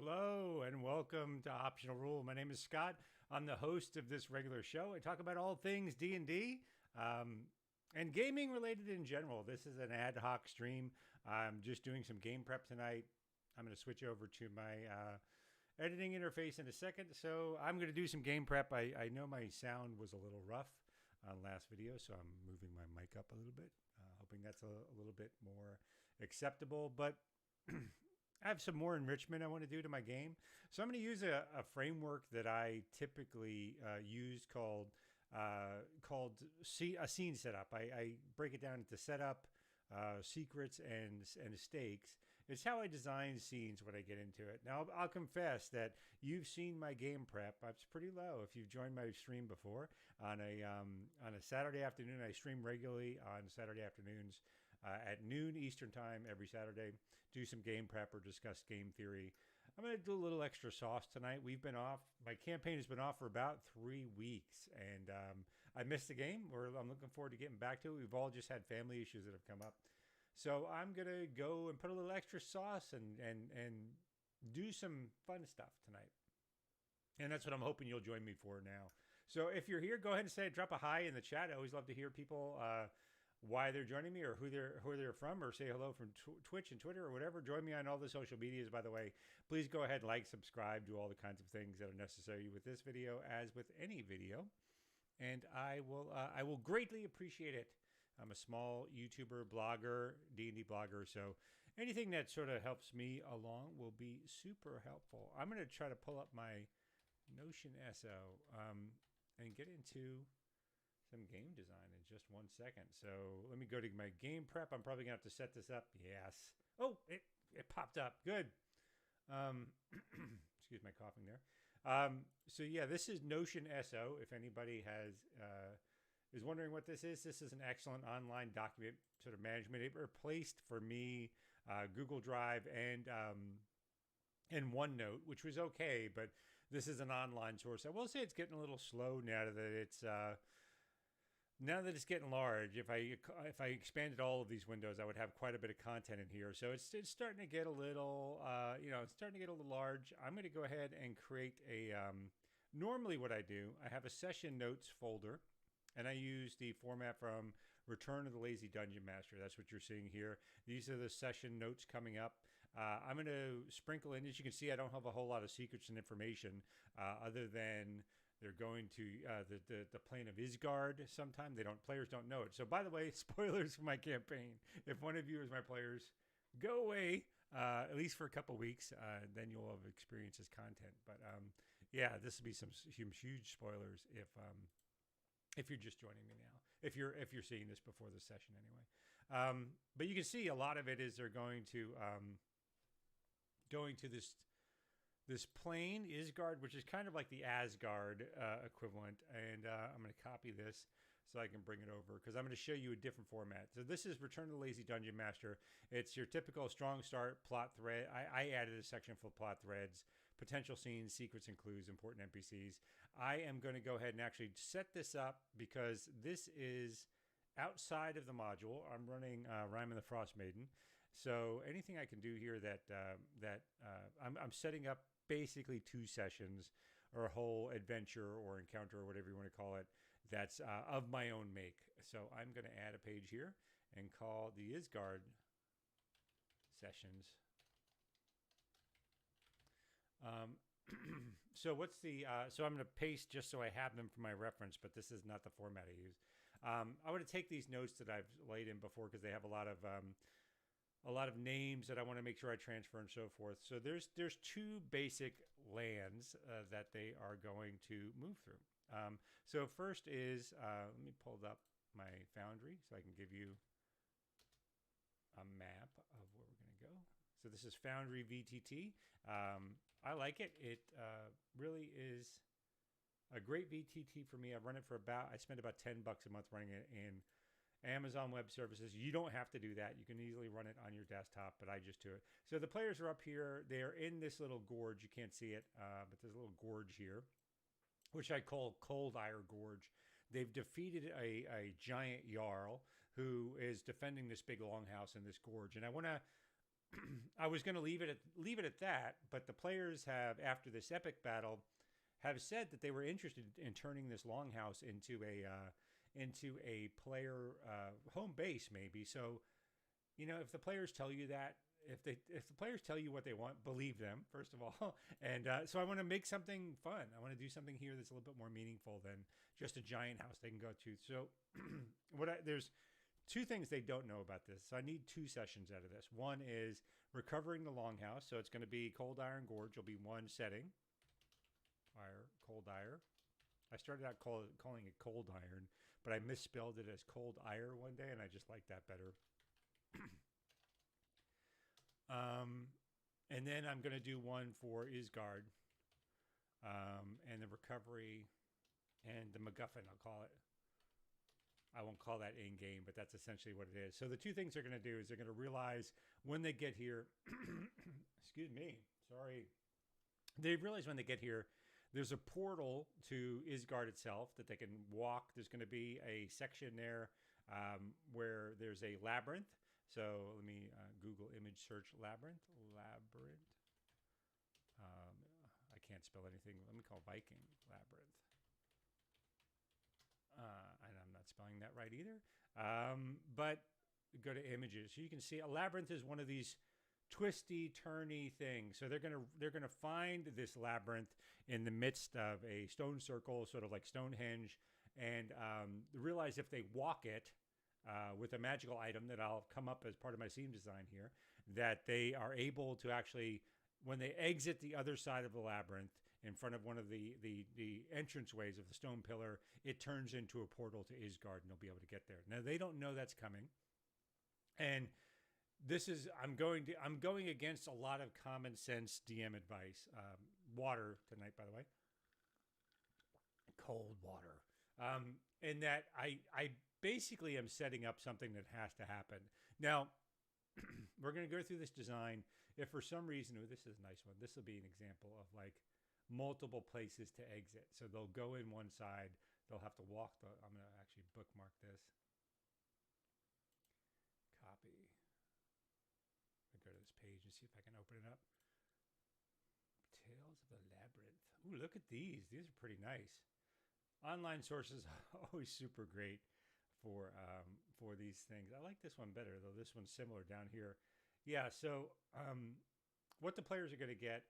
Hello and welcome to Optional Rule. My name is Scott. I'm the host of this regular show. I talk about all things D&D and gaming related in general. This is an ad hoc stream. I'm just doing some game prep tonight. I'm going to switch over to my editing interface in a second. So I'm going to do some game prep. I know my sound was a little rough on last video, so I'm moving my mic up a little bit, hoping that's a little bit more acceptable. But I have some more enrichment I want to do to my game. So I'm going to use a framework that I typically use called a scene setup. I break it down into setup, secrets, and stakes. It's how I design scenes when I get into it. Now, I'll confess that you've seen my game prep. It's pretty low. If you've joined my stream before on a Saturday afternoon, I stream regularly on Saturday afternoons at noon Eastern time every Saturday. Do some game prep or discuss game theory. I'm going to do a little extra sauce tonight. We've been off. My campaign has been off for about 3 weeks, and I missed the game. I'm looking forward to getting back to it. We've all just had family issues that have come up. So I'm going to go and put a little extra sauce and do some fun stuff tonight. And that's what I'm hoping you'll join me for now. So if you're here, go ahead and drop a hi in the chat. I always love to hear people why they're joining me or who they're from, or say hello from Twitch and Twitter or whatever. Join me on all the social medias, by the way. Please go ahead, like, subscribe, do all the kinds of things that are necessary with this video, as with any video. And I will greatly appreciate it. I'm a small YouTuber, blogger, D&D blogger, so anything that sort of helps me along will be super helpful. I'm going to try to pull up my Notion SO and get into some game design in just 1 second. So let me go to my game prep. I'm probably going to have to set this up. Yes. Oh, it popped up. Good. Excuse my coughing there. So yeah, this is Notion SO. If anybody is wondering what this is an excellent online document sort of management. It replaced for me Google Drive and OneNote, which was okay, but this is an online source. I will say it's getting a little slow now that it's getting large. If I expanded all of these windows, I would have quite a bit of content in here. So it's starting to get a little, it's starting to get a little large. I'm going to go ahead and create normally what I do, I have a session notes folder, and I use the format from Return of the Lazy Dungeon Master. That's what you're seeing here. These are the session notes coming up. I'm going to sprinkle in, as you can see, I don't have a whole lot of secrets and information other than they're going to the plane of Isgard sometime. Players don't know it. So by the way, spoilers for my campaign. If one of you is my players, go away, at least for a couple weeks. Then you'll have experienced this content. But yeah, this will be some huge spoilers if you're just joining me now, if you're seeing this before the session anyway. But you can see a lot of it is they're going to this plane, Isgard, which is kind of like the Asgard equivalent. And I'm going to copy this so I can bring it over because I'm going to show you a different format. So this is Return to the Lazy Dungeon Master. It's your typical strong start plot thread. I added a section for plot threads, potential scenes, secrets and clues, important NPCs. I am going to go ahead and actually set this up because this is outside of the module. I'm running Rime and the Frost Maiden. So anything I can do here I'm setting up basically 2 sessions or a whole adventure or encounter or whatever you want to call it that's of my own make. So I'm going to add a page here and call the Isgard sessions. So what's the so I'm going to paste just so I have them for my reference, but this is not the format I use. I want to take these notes that I've laid in before because they have a lot of names that I want to make sure I transfer and so forth. So there's 2 basic lands that they are going to move through. So first is, let me pull up my Foundry so I can give you a map of where we're going to go. So this is Foundry VTT. I like it. It really is a great VTT for me. I spend about $10 a month running it in Amazon Web Services. You don't have to do that. You can easily run it on your desktop, but I just do it. So the players are up here. They are in this little gorge. You can't see it, but there's a little gorge here, which I call Cold Ire Gorge. They've defeated a giant Jarl who is defending this big longhouse in this gorge. And I want to I was going to leave it at that, but the players have, after this epic battle, have said that they were interested in turning this longhouse into a player home base, maybe. So, if the players tell you that, if the players tell you what they want, believe them, first of all. And so I want to make something fun. I want to do something here that's a little bit more meaningful than just a giant house they can go to. So there's two things they don't know about this. So I need 2 sessions out of this. One is recovering the longhouse. So it's going to be Cold Iron Gorge. Will be one setting. Cold Iron. I started out calling it Cold Iron, but I misspelled it as Cold Ire one day, and I just like that better. And then I'm going to do one for Isgard, and the recovery and the MacGuffin, I'll call it. I won't call that in-game, but that's essentially what it is. So the 2 things they're going to do is they're going to realize when they get here, excuse me, sorry. They realize when they get here, there's a portal to Isgard itself that they can walk. There's going to be a section there where there's a labyrinth. So let me Google image search labyrinth. I can't spell anything. Let me call Viking labyrinth. And I'm not spelling that right either. But go to images. So you can see a labyrinth is one of these twisty, turny things. So they're gonna find this labyrinth in the midst of a stone circle, sort of like Stonehenge, and realize if they walk it with a magical item that I'll come up as part of my scene design here, that they are able to actually, when they exit the other side of the labyrinth in front of one of the entrance ways of the stone pillar, it turns into a portal to Isgard, and they'll be able to get there. Now they don't know that's coming, and this is I'm going against a lot of common sense DM advice. Water tonight, by the way. Cold water. In that I basically am setting up something that has to happen. Now, we're going to go through this design. If for some reason, this is a nice one. This will be an example of like multiple places to exit. So they'll go in one side. They'll have to walk I'm going to actually bookmark this. Copy. I'll go to this page and see if I can open it up. Tales of the Labyrinth. Ooh, look at these. These are pretty nice. Online sources are always super great for these things. I like this one better, though. This one's similar down here. Yeah, so what the players are going to get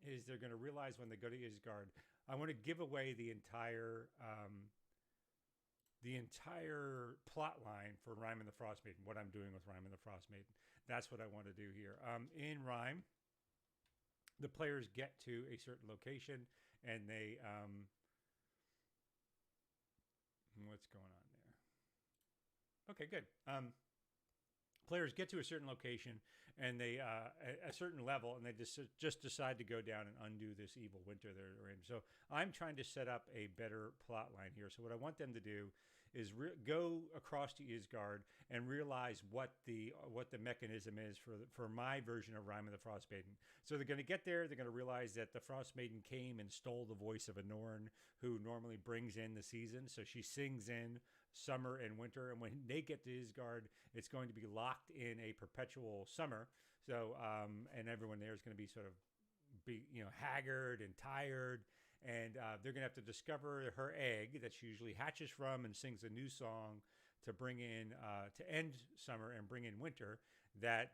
is they're going to realize when they go to Isgard, I want to give away the entire plot line for Rime and the Frost Maiden, what I'm doing with Rime and the Frost Maiden. That's what I want to do here. In Rime, the players get to a certain location, and they... what's going on there? Okay, good. Players get to a certain location, and they a certain level, and they just decide to go down and undo this evil winter they're in. So I'm trying to set up a better plot line here. So what I want them to do is go across to Isgard and realize what the mechanism is for my version of Rime of the Frost Maiden. So they're going to get there. They're going to realize that the Frost Maiden came and stole the voice of a Norn who normally brings in the season. So she sings in summer and winter. And when they get to Isgard, it's going to be locked in a perpetual summer. So and everyone there is going to be sort of haggard and tired. And they're going to have to discover her egg that she usually hatches from and sings a new song to bring in, to end summer and bring in winter, that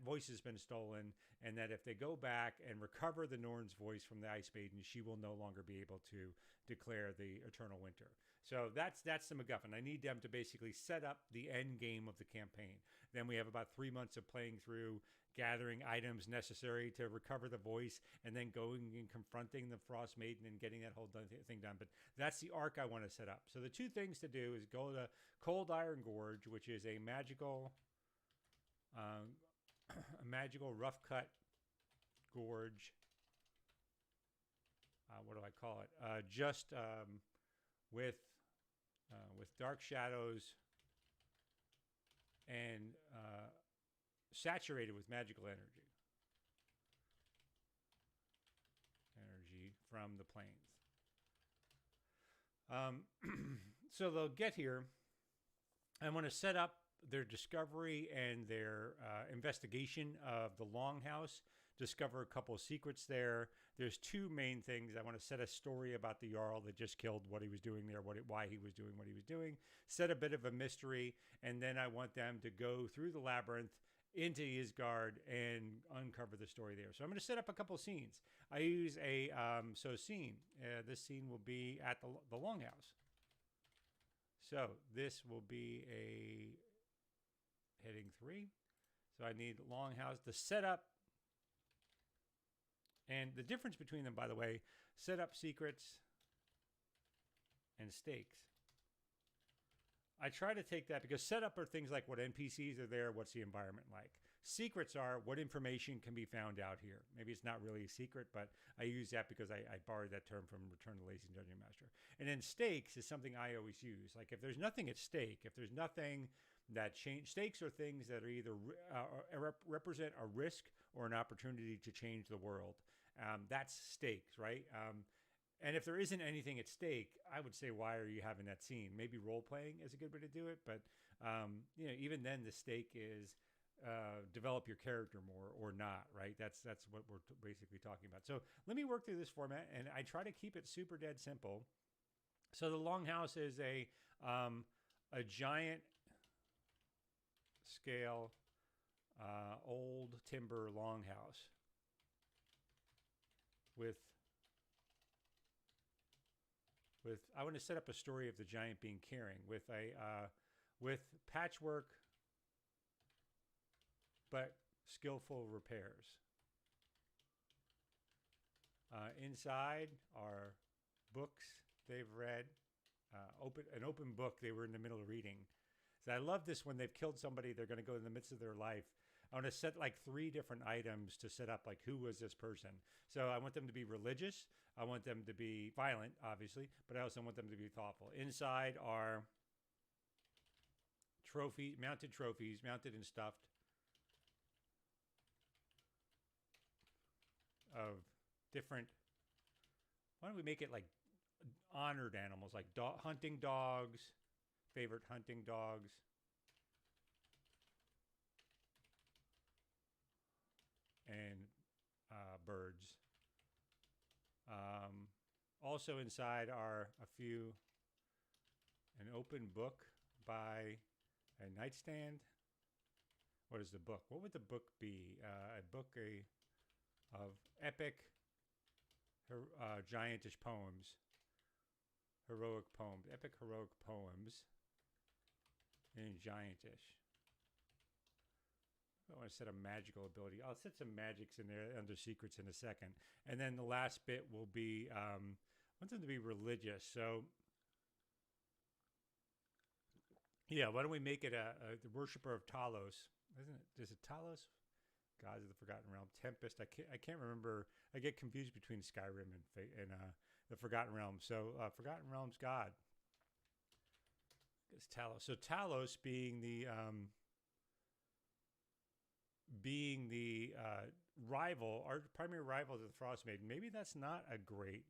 voice has been stolen, and that if they go back and recover the Norn's voice from the Ice Maiden, she will no longer be able to declare the eternal winter. So that's the MacGuffin. I need them to basically set up the end game of the campaign. Then we have about 3 months of playing through, gathering items necessary to recover the voice, and then going and confronting the Frost Maiden and getting that whole thing done. But that's the arc I want to set up. So the 2 things to do is go to Cold Iron Gorge, which is a magical rough cut gorge. What do I call it? Just with dark shadows and saturated with magical energy from the plains. So they'll get here. I want to set up their discovery and their investigation of the Longhouse. Discover a couple of secrets there. There's two main things. I want to set a story about the Jarl that just killed, what he was doing there, why he was doing what he was doing. Set a bit of a mystery, and then I want them to go through the labyrinth into Isgard and uncover the story there. So I'm going to set up a couple of scenes. I use a scene. This scene will be at the Longhouse. So this will be a heading 3. So I need Longhouse. The setup. And the difference between them, by the way, setup secrets and stakes. I try to take that because setup are things like what NPCs are there, what's the environment like. Secrets are what information can be found out here. Maybe it's not really a secret, but I use that because I borrowed that term from Return of the Lazy Dungeon Master. And then stakes is something I always use. Like if there's nothing at stake, if there's nothing that change, stakes are things that are either represent a risk or an opportunity to change the world. That's stakes, right? And if there isn't anything at stake, I would say, why are you having that scene? Maybe role playing is a good way to do it, but even then, the stake is develop your character more or not, right? That's what we're basically talking about. So let me work through this format, and I try to keep it super dead simple. So the Longhouse is a giant scale old timber longhouse with I want to set up a story of the giant being caring with patchwork but skillful repairs. Inside are books they've read, an open book they were in the middle of reading. So I love this when they've killed somebody, they're going to go in the midst of their life. I want to set like 3 different items to set up like who was this person. So I want them to be religious. I want them to be violent, obviously, but I also want them to be thoughtful. Inside are mounted trophies, mounted and stuffed of different. Why don't we make it like honored animals, like hunting dogs, favorite hunting dogs. And birds. Also inside are an open book by a nightstand. What is the book? What would the book be? A book of epic, giantish poems. Heroic poems. Epic heroic poems in giantish. I want to set a magical ability. I'll set some magics in there under secrets in a second. And then the last bit will be, I want them to be religious. So, yeah, why don't we make it the worshiper of Talos? Isn't it? Is it Talos? Gods of the Forgotten Realm. Tempest. I can't remember. I get confused between Skyrim and the Forgotten Realm. So, Forgotten Realm's God is Talos. So Talos being the rival, our primary rival to the Frost Maiden. Maybe that's not a great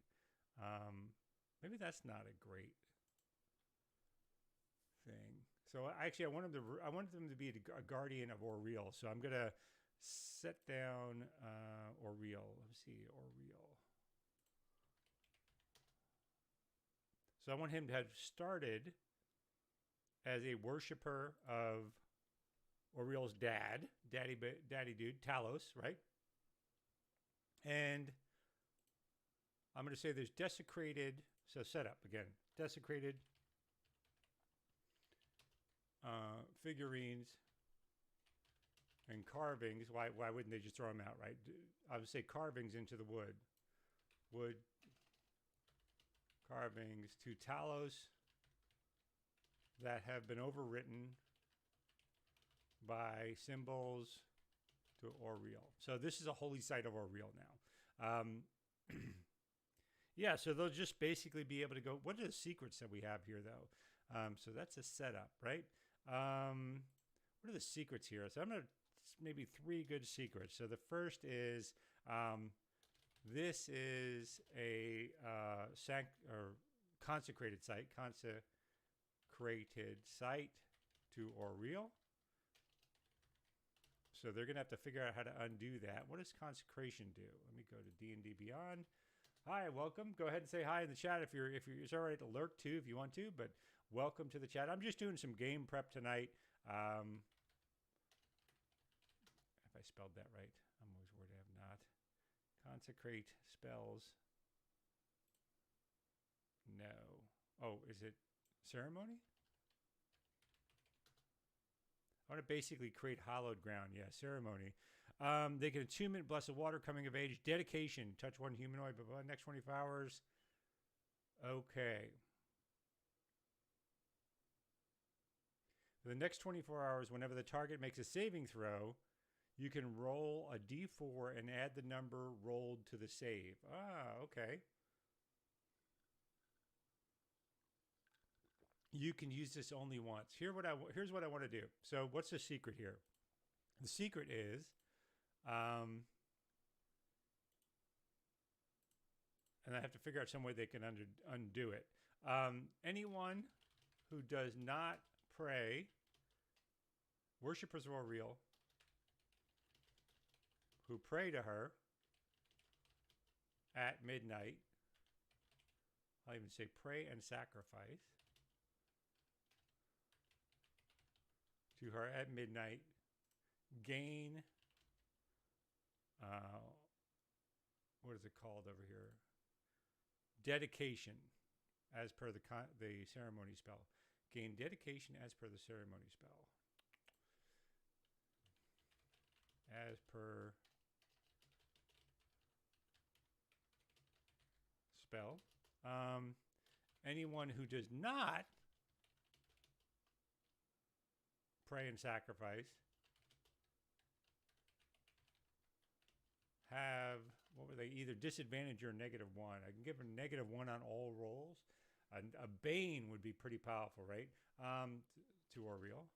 thing. So actually, I wanted them to be a guardian of Auriel. So I'm gonna set down Auriel. Let's see, Auriel. So I want him to have started as a worshiper of Auriel's daddy dude, Talos, right? And I'm going to say there's desecrated, so setup again, desecrated figurines and carvings. Why wouldn't they just throw them out, right? I would say carvings into the wood carvings to Talos that have been overwritten by symbols to Auriel. So this is a holy site of Auriel now. Yeah, so they'll just basically be able to go, what are the secrets that we have here though? So that's a setup, right? What are the secrets here? So I'm going to maybe 3 good secrets. So the first is, this is a consecrated site to Auriel. So they're going to have to figure out how to undo that. What does consecration do? Let me go to D&D Beyond. Hi, welcome. Go ahead and say hi in the chat if you're it's all right to lurk too if you want to, but welcome to the chat. I'm just doing some game prep tonight. If I spelled that right, I'm always worried I have not. Consecrate spells. No. Oh, is it ceremony? I want to basically create hallowed ground. Yeah, ceremony. They can attunement, blessed water, coming of age, dedication, touch one humanoid, but next 24 hours. Okay. For the next 24 hours, whenever the target makes a saving throw, you can roll a d4 and add the number rolled to the save. Ah, okay. You can use this only once. Here's what I want to do. So what's the secret here? The secret is, and I have to figure out some way they can undo it. Anyone who does not pray, worshippers are real, who pray to her at midnight, I'll even say pray and sacrifice to her at midnight, gain, what is it called over here? Dedication, as per the ceremony spell. Gain dedication as per the ceremony spell. As per spell. Anyone who does not pray and sacrifice have, what were they, either disadvantage or -1. I can give a -1 on all rolls. A bane would be pretty powerful, right? To Oriel.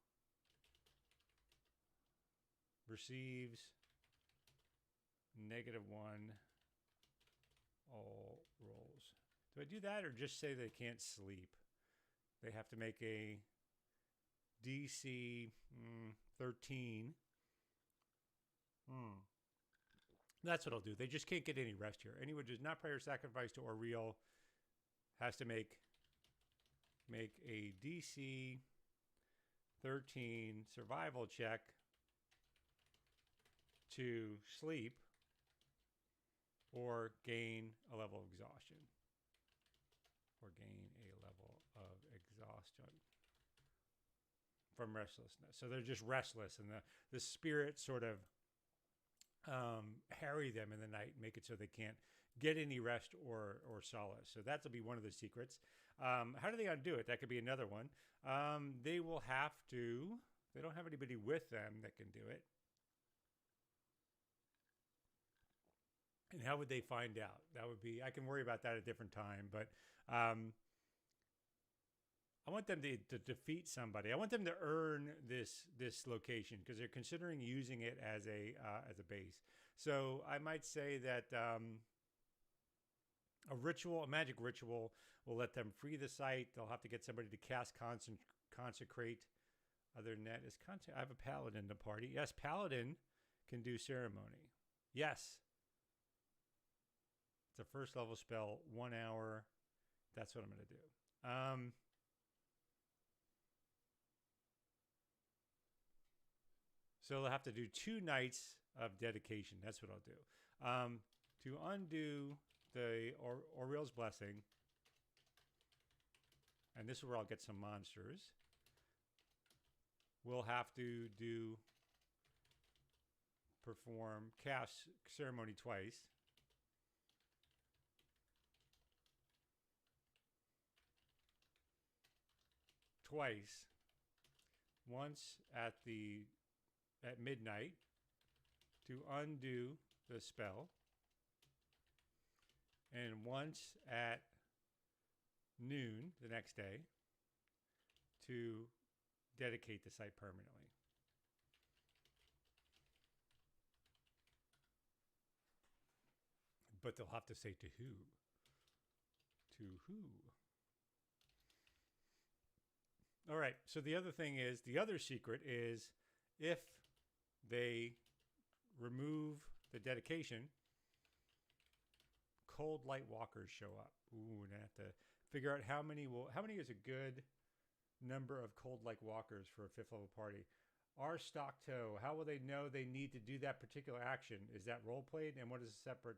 Receives -1 all rolls. Do I do that or just say they can't sleep? They have to make a DC 13. That's what I'll do. They just can't get any rest here. Anyone who does not pray or sacrifice to Oriel has to make a DC 13 survival check to sleep or gain a level of exhaustion. Or gain a level of exhaustion from restlessness. So they're just restless, and the spirits sort of harry them in the night, make it so they can't get any rest or solace. So that'll be one of the secrets. How do they undo it? That could be another one. They will have to, they don't have anybody with them that can do it. And how would they find out? That would be, I can worry about that at a different time, but I want them to defeat somebody. I want them to earn this location because they're considering using it as a base. So I might say that a magic ritual, will let them free the site. They'll have to get somebody to cast consecrate. Other than that, I have a paladin in the party. Yes, paladin can do ceremony. Yes. It's a first level spell, 1 hour. That's what I'm going to do. So they'll have to do 2 nights of dedication. That's what I'll do. To undo the Oriel's Blessing, and this is where I'll get some monsters, we'll have to perform cast ceremony twice. Once at midnight to undo the spell, and once at noon the next day to dedicate the site permanently. But they'll have to say to who? To who? All right, so the other secret is if they remove the dedication, cold light walkers show up. Ooh, and I have to figure out how many is a good number of cold light walkers for a 5th level party. Our stock toe, how will they know they need to do that particular action? Is that role played, and what is a separate,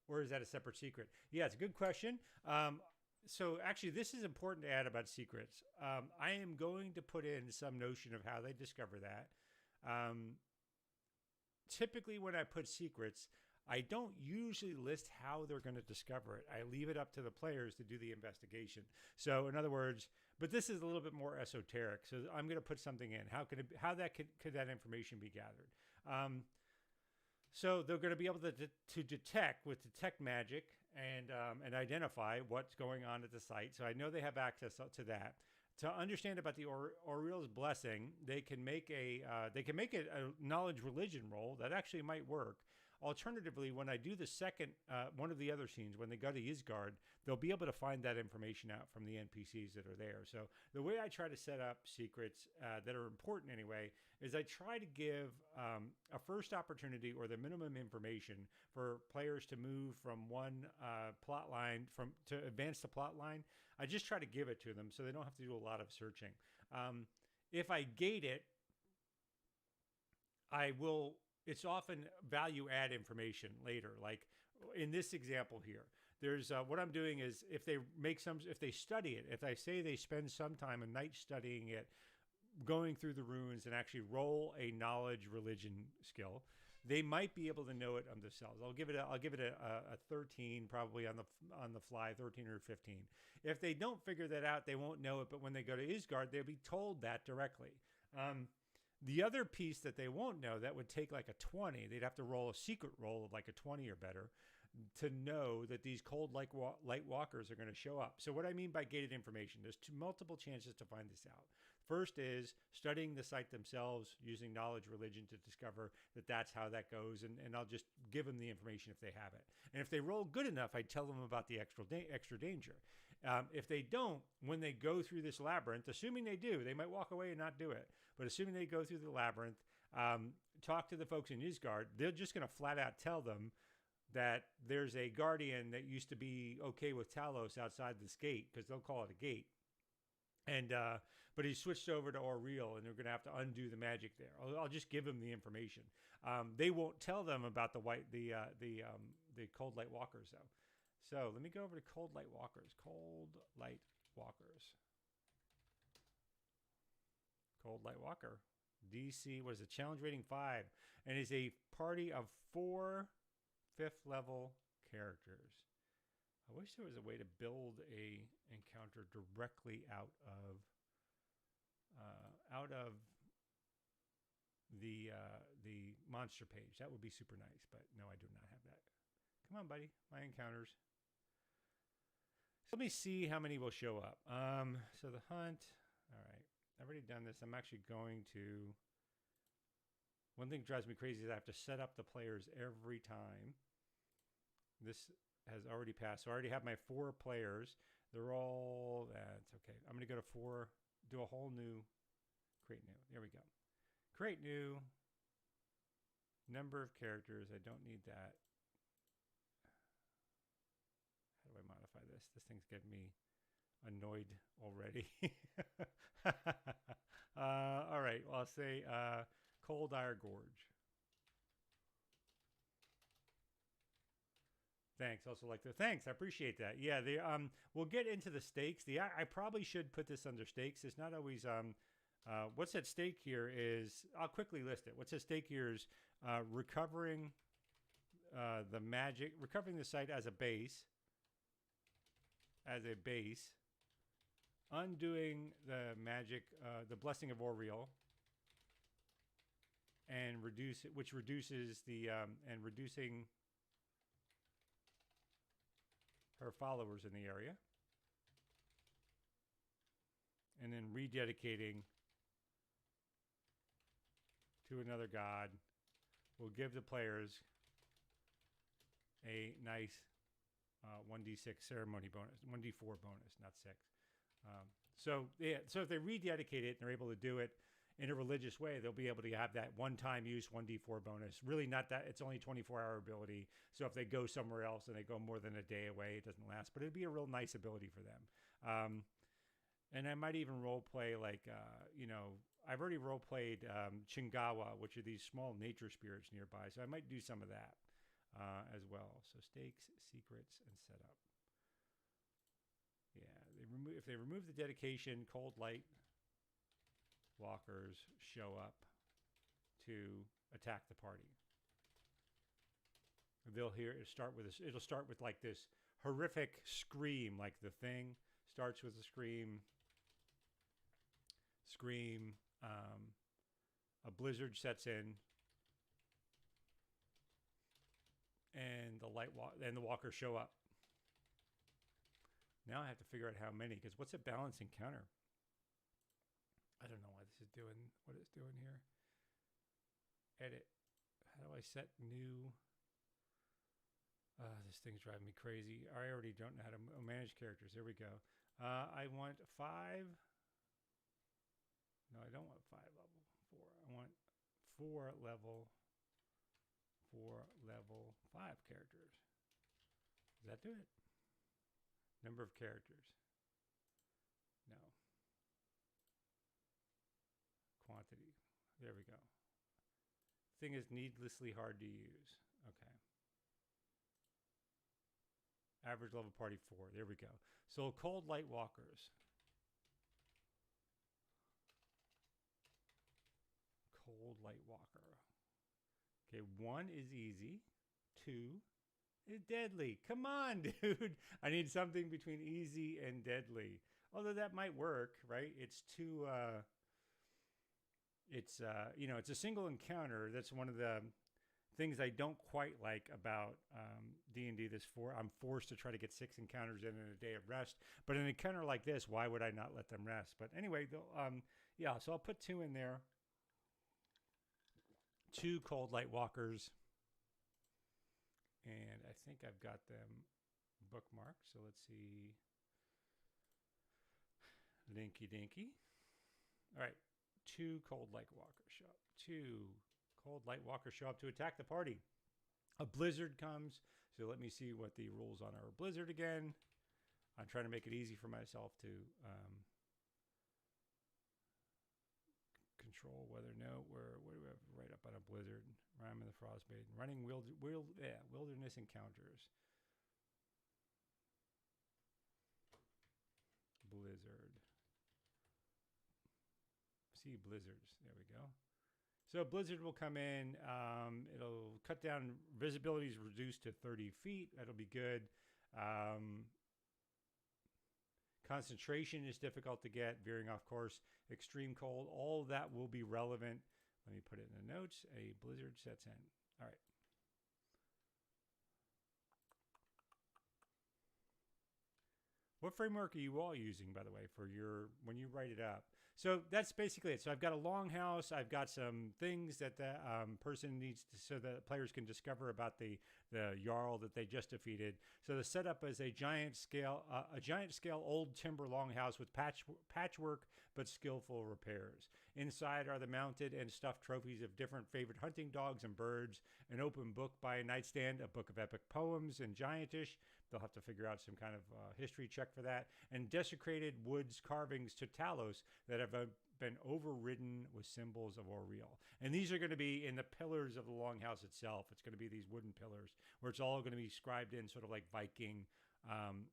or is that a separate secret? Yeah, it's a good question. So actually, this is important to add about secrets. I am going to put in some notion of how they discover that. Typically, when I put secrets, I don't usually list how they're going to discover it. I leave it up to the players to do the investigation. So in other words, but this is a little bit more esoteric. So I'm going to put something in. How could that information be gathered? So they're going to be able to detect with detect magic and identify what's going on at the site. So I know they have access to that. To understand about the Oriel's blessing, they can make a knowledge religion roll that actually might work. Alternatively, when I do the second one of the other scenes, when they go to Isgard, they'll be able to find that information out from the NPCs that are there. So the way I try to set up secrets that are important anyway is I try to give a first opportunity or the minimum information for players to move from one plot line to advance the plot line. I just try to give it to them so they don't have to do a lot of searching. If I gate it, it's often value add information later. Like in this example here, there's what I'm doing is if they study it, if I say they spend some time a night studying it, going through the runes and actually roll a knowledge religion skill, they might be able to know it on themselves. I'll give it a 13 probably on the fly, 13 or 15. If they don't figure that out, they won't know it. But when they go to Isgard, they'll be told that directly. The other piece that they won't know that would take like a 20, they'd have to roll a secret roll of like a 20 or better to know that these cold light walkers are going to show up. So what I mean by gated information, there's multiple chances to find this out. First is studying the site themselves, using knowledge religion to discover that that's how that goes. And I'll just give them the information if they have it. And if they roll good enough, I tell them about the extra danger. If they don't, when they go through this labyrinth, assuming they do, they might walk away and not do it. But assuming they go through the labyrinth, talk to the folks in Isgard, they're just going to flat out tell them that there's a guardian that used to be okay with Talos outside this gate, because they'll call it a gate. And but he switched over to Oriel, and they're going to have to undo the magic there. I'll just give them the information. They won't tell them about the cold light walkers though. So let me go over to cold light walkers. Cold light walkers. Cold light walker. DC, what is it? Challenge rating 5, and is a party of 4 5th level characters. I wish there was a way to build a encounter directly out of the monster page. That would be super nice, but no, I do not have that. Come on, buddy. My encounters. So let me see how many will show up. So the hunt. All right. I've already done this. I'm actually going to. One thing that drives me crazy is I have to set up the players every time. This has already passed. So I already have my 4 players. They're all, that's okay. I'm going to go to 4, do a whole new, create new. There we go. Create new, number of characters. I don't need that. How do I modify this? This thing's getting me annoyed already. All right. Well, I'll say Cold Ire Gorge. Thanks. Also like the thanks. I appreciate that. Yeah, we'll get into the stakes. I probably should put this under stakes. It's not always what's at stake here is I'll quickly list it. What's at stake here is recovering the magic, recovering the site as a base, undoing the magic, the blessing of Oriel, and reduces the and reducing her followers in the area, and then rededicating to another god will give the players a nice 1d6 ceremony bonus, 1d4 bonus, not 6. So if they rededicate it and they're able to do it, in a religious way, they'll be able to have that one-time use 1d4 bonus. Really not that, it's only 24-hour ability. So if they go somewhere else and they go more than a day away, it doesn't last. But it'd be a real nice ability for them. And I might even role play like, I've already role played Chingawa, which are these small nature spirits nearby. So I might do some of that as well. So stakes, secrets, and setup. Yeah, if they remove the dedication, cold light walkers show up to attack the party. They'll hear it start with this. It'll start with like this horrific scream, like The Thing starts with a scream. A blizzard sets in, and the walkers show up. Now I have to figure out how many, because what's a balance encounter? I don't know why this is doing what it's doing here. Edit. How do I set new? This thing's driving me crazy. I already don't know how to manage characters. There we go. I want 5. No, I don't want 5 level 4. I want 4 level 5 characters. Does that do it? Number of characters. No. Quantity. There we go. Thing is needlessly hard to use. Okay. Average level party 4. There we go. So cold light walkers. Cold light walker. Okay, 1 is easy. 2 is deadly. Come on, dude. I need something between easy and deadly. Although that might work, right? It's too it's a single encounter. That's one of the things I don't quite like about D&D. I'm forced to try to get 6 encounters in a day of rest. But an encounter like this, why would I not let them rest? But anyway, so I'll put 2 in there. 2 cold light walkers. And I think I've got them bookmarked. So let's see. Linky dinky. All right. 2 cold light walkers show up. 2 cold light walkers show up to attack the party. A blizzard comes. So let me see what the rules on our blizzard again. I'm trying to make it easy for myself to control whether what do we have right up on a blizzard? Rime of the Frostmaiden. Running wilderness encounters. Blizzard. See blizzards. There we go. So blizzard will come in. It'll cut down. Visibility is reduced to 30 feet. That'll be good. Concentration is difficult to get. Veering off course. Extreme cold. All of that will be relevant. Let me put it in the notes. A blizzard sets in. All right. What framework are you all using, by the way, for when you write it up? So that's basically it. So I've got a longhouse. I've got some things that the person needs to, so that players can discover about the Jarl that they just defeated. So the setup is a giant scale old timber longhouse with patchwork but skillful repairs. Inside are the mounted and stuffed trophies of different favorite hunting dogs and birds, an open book by a nightstand, a book of epic poems and giantish. They'll have to figure out some kind of history check for that. And desecrated woods carvings to Talos that have been overridden with symbols of Aureel. And these are going to be in the pillars of the longhouse itself. It's going to be these wooden pillars where it's all going to be scribed in sort of like Viking, I don't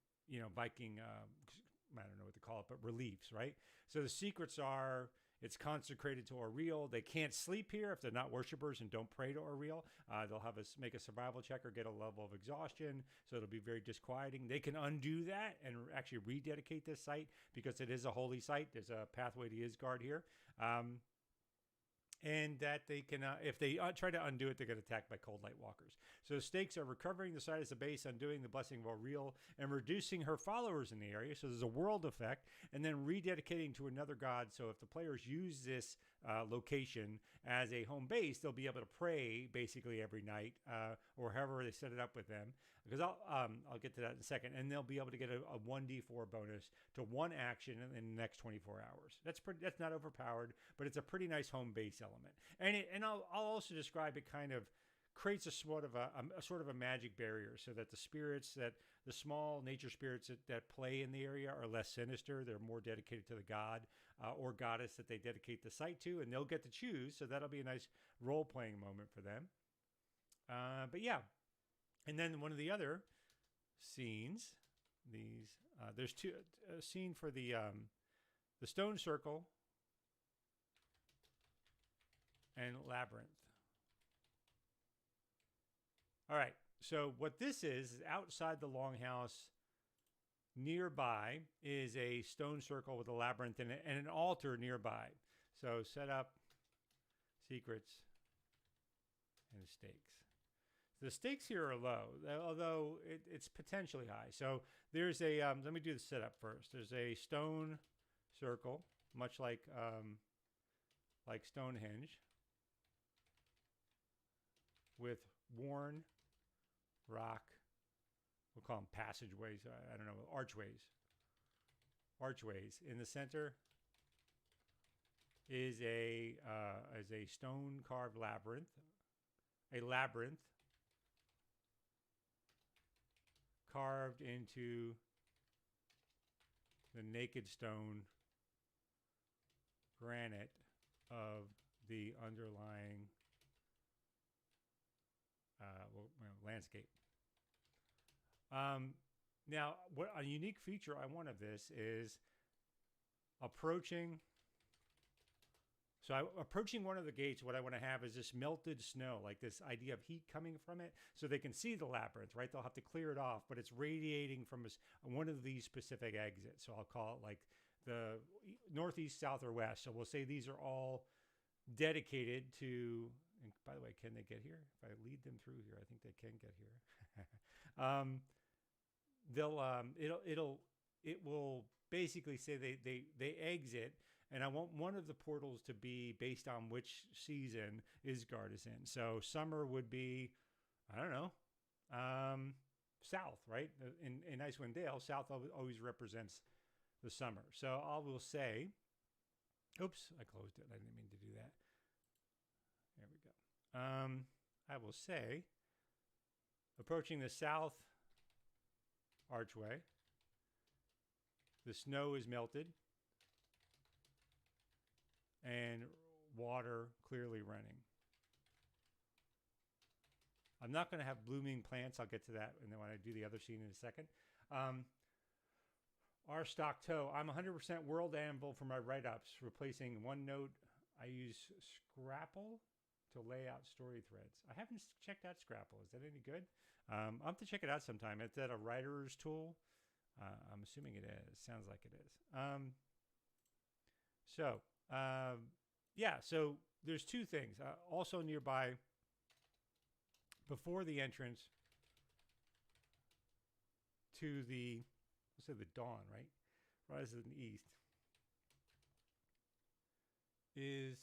know what to call it, but reliefs, right? So the secrets are, it's consecrated to Aureel. They can't sleep here if they're not worshipers and don't pray to Aureel. They'll have us make a survival check or get a level of exhaustion, so it'll be very disquieting. They can undo that and actually rededicate this site because it is a holy site. There's a pathway to Isgard here. And that they can, if they try to undo it, they get attacked by cold light walkers. So the stakes are recovering the site as a base, undoing the blessing of Aureel, and reducing her followers in the area. So there's a world effect, and then rededicating to another god. So if the players use this location as a home base, they'll be able to pray basically every night, or however they set it up with them. Because I'll get to that in a second, and they'll be able to get a 1d4 bonus to one action in the next 24 hours. That's not overpowered, but it's a pretty nice home base element. And I'll also describe it kind of creates a sort of a magic barrier, so that the small nature spirits that play in the area are less sinister. They're more dedicated to the god or goddess that they dedicate the site to, and they'll get to choose. So that'll be a nice role-playing moment for them. But yeah, and then one of the other scenes, there's a scene for the stone circle and labyrinth. All right, so what this is outside the longhouse. Nearby is a stone circle with a labyrinth in it and an altar nearby. So set up, secrets, and stakes. The stakes here are low, although it's potentially high. So there's a, let me do the setup first. There's a stone circle, much like Stonehenge, with worn rock. We'll call them passageways. I don't know, archways. Archways. In the center is a stone carved labyrinth. A labyrinth carved into the naked stone granite of the underlying landscape. Now, what a unique feature I want of this is approaching one of the gates. What I want to have is this melted snow, like this idea of heat coming from it, so they can see the labyrinth, right? They'll have to clear it off, but it's radiating from one of these specific exits. So I'll call it like the northeast, south, or west. So we'll say these are all dedicated to, and by the way, can they get here? If I lead them through here, I think they can get here. It will basically say they exit, and I want one of the portals to be based on which season Isgard is in. So summer would be, I don't know, south, right? In Icewind Dale, south always represents the summer. So I will say, oops, I closed it. I didn't mean to do that. There we go. I will say, approaching the south archway, the snow is melted and water clearly running. I'm not going to have blooming plants. I'll get to that and then when I do the other scene in a second. Our stock toe. I'm 100% world anvil for my write-ups, replacing OneNote. I use Scrapple to lay out story threads. I haven't checked out Scrapple. Is that any good? I'll have to check it out sometime. Is that a writer's tool? I'm assuming it is. Sounds like it is. So there's two things. Also nearby, before the entrance to the, let's say the dawn, right? Rises in the east is,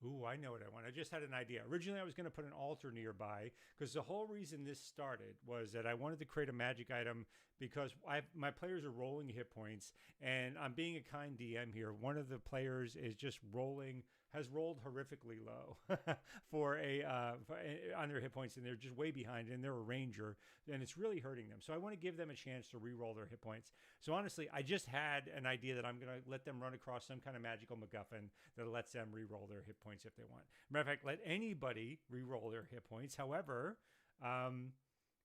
ooh, I know what I want. I just had an idea. Originally, I was going to put an altar nearby because the whole reason this started was that I wanted to create a magic item because my players are rolling hit points, and I'm being a kind DM here. One of the players is just has rolled horrifically low on their hit points, and they're just way behind, and they're a ranger, and it's really hurting them. So I want to give them a chance to re-roll their hit points. So honestly, I just had an idea that I'm going to let them run across some kind of magical MacGuffin that lets them re-roll their hit points if they want. Matter of fact, let anybody re-roll their hit points. However,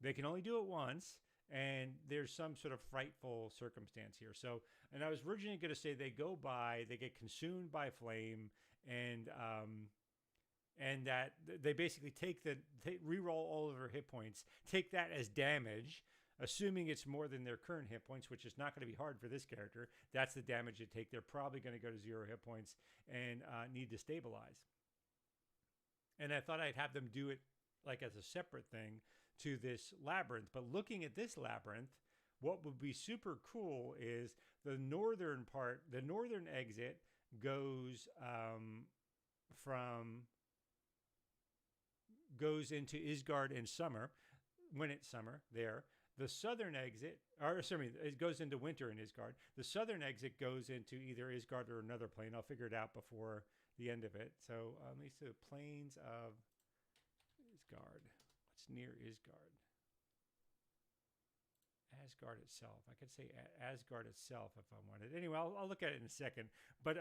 they can only do it once, and there's some sort of frightful circumstance here. So, and I was originally going to say they go by, they get consumed by flame, and that they basically re-roll all of their hit points, take that as damage, assuming it's more than their current hit points, which is not going to be hard for this character. That's the damage they take. They're probably going to go to 0 hit points and need to stabilize. And I thought I'd have them do it like as a separate thing to this labyrinth. But looking at this labyrinth, what would be super cool is the northern part, the northern exit goes from goes into Isgard in summer, when it's summer there. The southern exit, or sorry, it goes into winter in Isgard. The southern exit goes into either Isgard or another plane. I'll figure it out before the end of it. So let me see the plains of Isgard. What's near Isgard? Asgard itself. I could say Asgard itself if I wanted. Anyway, I'll look at it in a second. But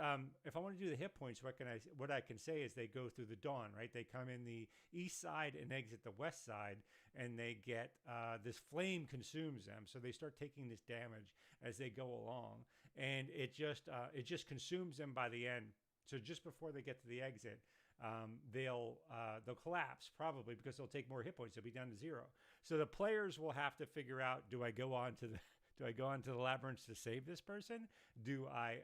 if I want to do the hit points, what I can say is they go through the dawn, right? They come in the east side and exit the west side, and they get this flame consumes them, so they start taking this damage as they go along, and it just consumes them by the end. So just before they get to the exit, they'll collapse probably because they'll take more hit points. They'll be down to 0. So the players will have to figure out: do I go on to the labyrinth to save this person? Do I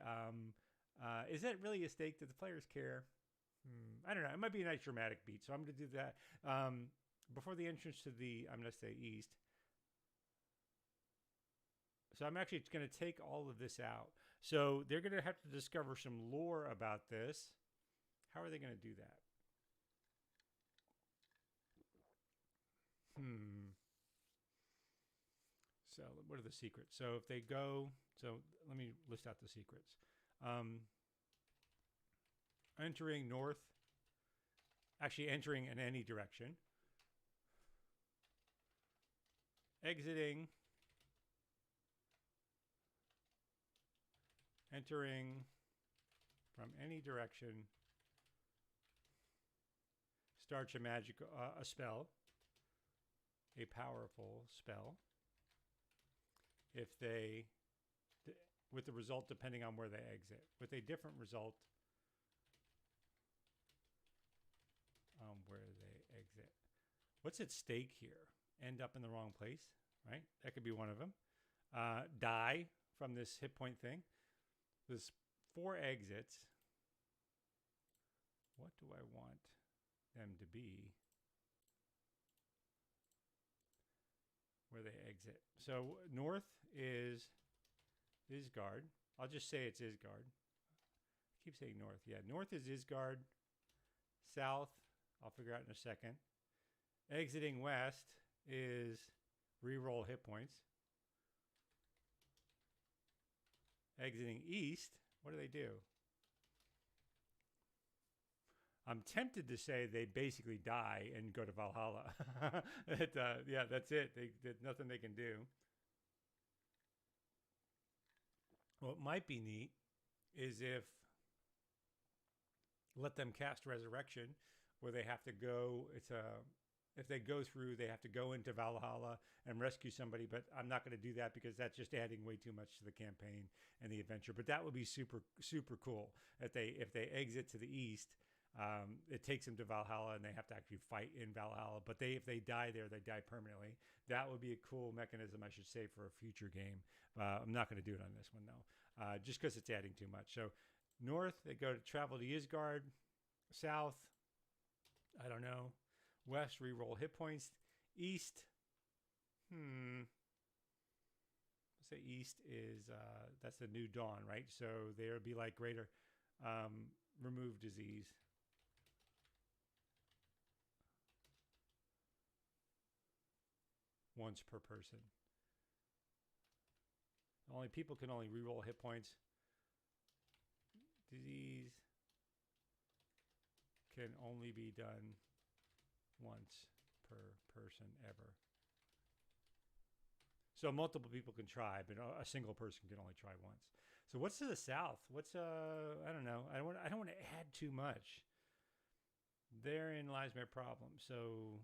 is that really a stake? Do the players care? I don't know. It might be a nice dramatic beat. So I'm going to do that before the entrance to the, I'm going to say east. So I'm actually going to take all of this out. So they're going to have to discover some lore about this. How are they going to do that? So what are the secrets? So if they go, so let me list out the secrets. Entering north, actually entering in any direction. Exiting, entering from any direction. Starts a magic, a spell, a powerful spell. If they, with the result depending on where they exit, with a different result on where they exit. What's at stake here? End up in the wrong place, right? That could be one of them. Die from this hit point thing. There's 4 exits. What do I want them to be where they exit? So north is Isgard. I'll just say it's Isgard. I keep saying north. Yeah, north is Isgard. South, I'll figure out in a second. Exiting west is reroll hit points. Exiting east, what do? I'm tempted to say they basically die and go to Valhalla. Yeah, that's it. There's nothing they can do. What might be neat is if let them cast Resurrection, where they have to go. If they go through, they have to go into Valhalla and rescue somebody. But I'm not going to do that because that's just adding way too much to the campaign and the adventure. But that would be super cool if they exit to the east. It takes them to Valhalla and they have to actually fight in Valhalla. But if they die there, they die permanently. That would be a cool mechanism, I should say, for a future game. I'm not going to do it on this one, though, just because it's adding too much. So north, they go to travel to Isgard. South, I don't know. West, reroll hit points. East, let's say east is, that's the new dawn, right? So there would be like greater, remove disease. Once per person. Only people can only reroll hit points. Disease can only be done once per person ever. So multiple people can try, but a single person can only try once. So what's to the south? What's I don't know. I don't want to add too much. Therein lies my problem. So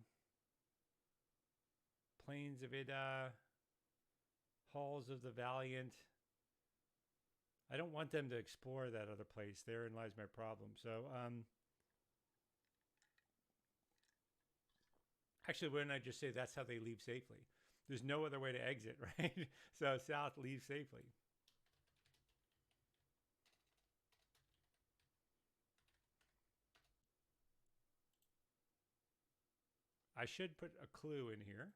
Plains of Ida, Halls of the Valiant. I don't want them to explore that other place. Therein lies my problem. So actually, wouldn't I just say that's how they leave safely? There's no other way to exit, right? So south, leave safely. I should put a clue in here.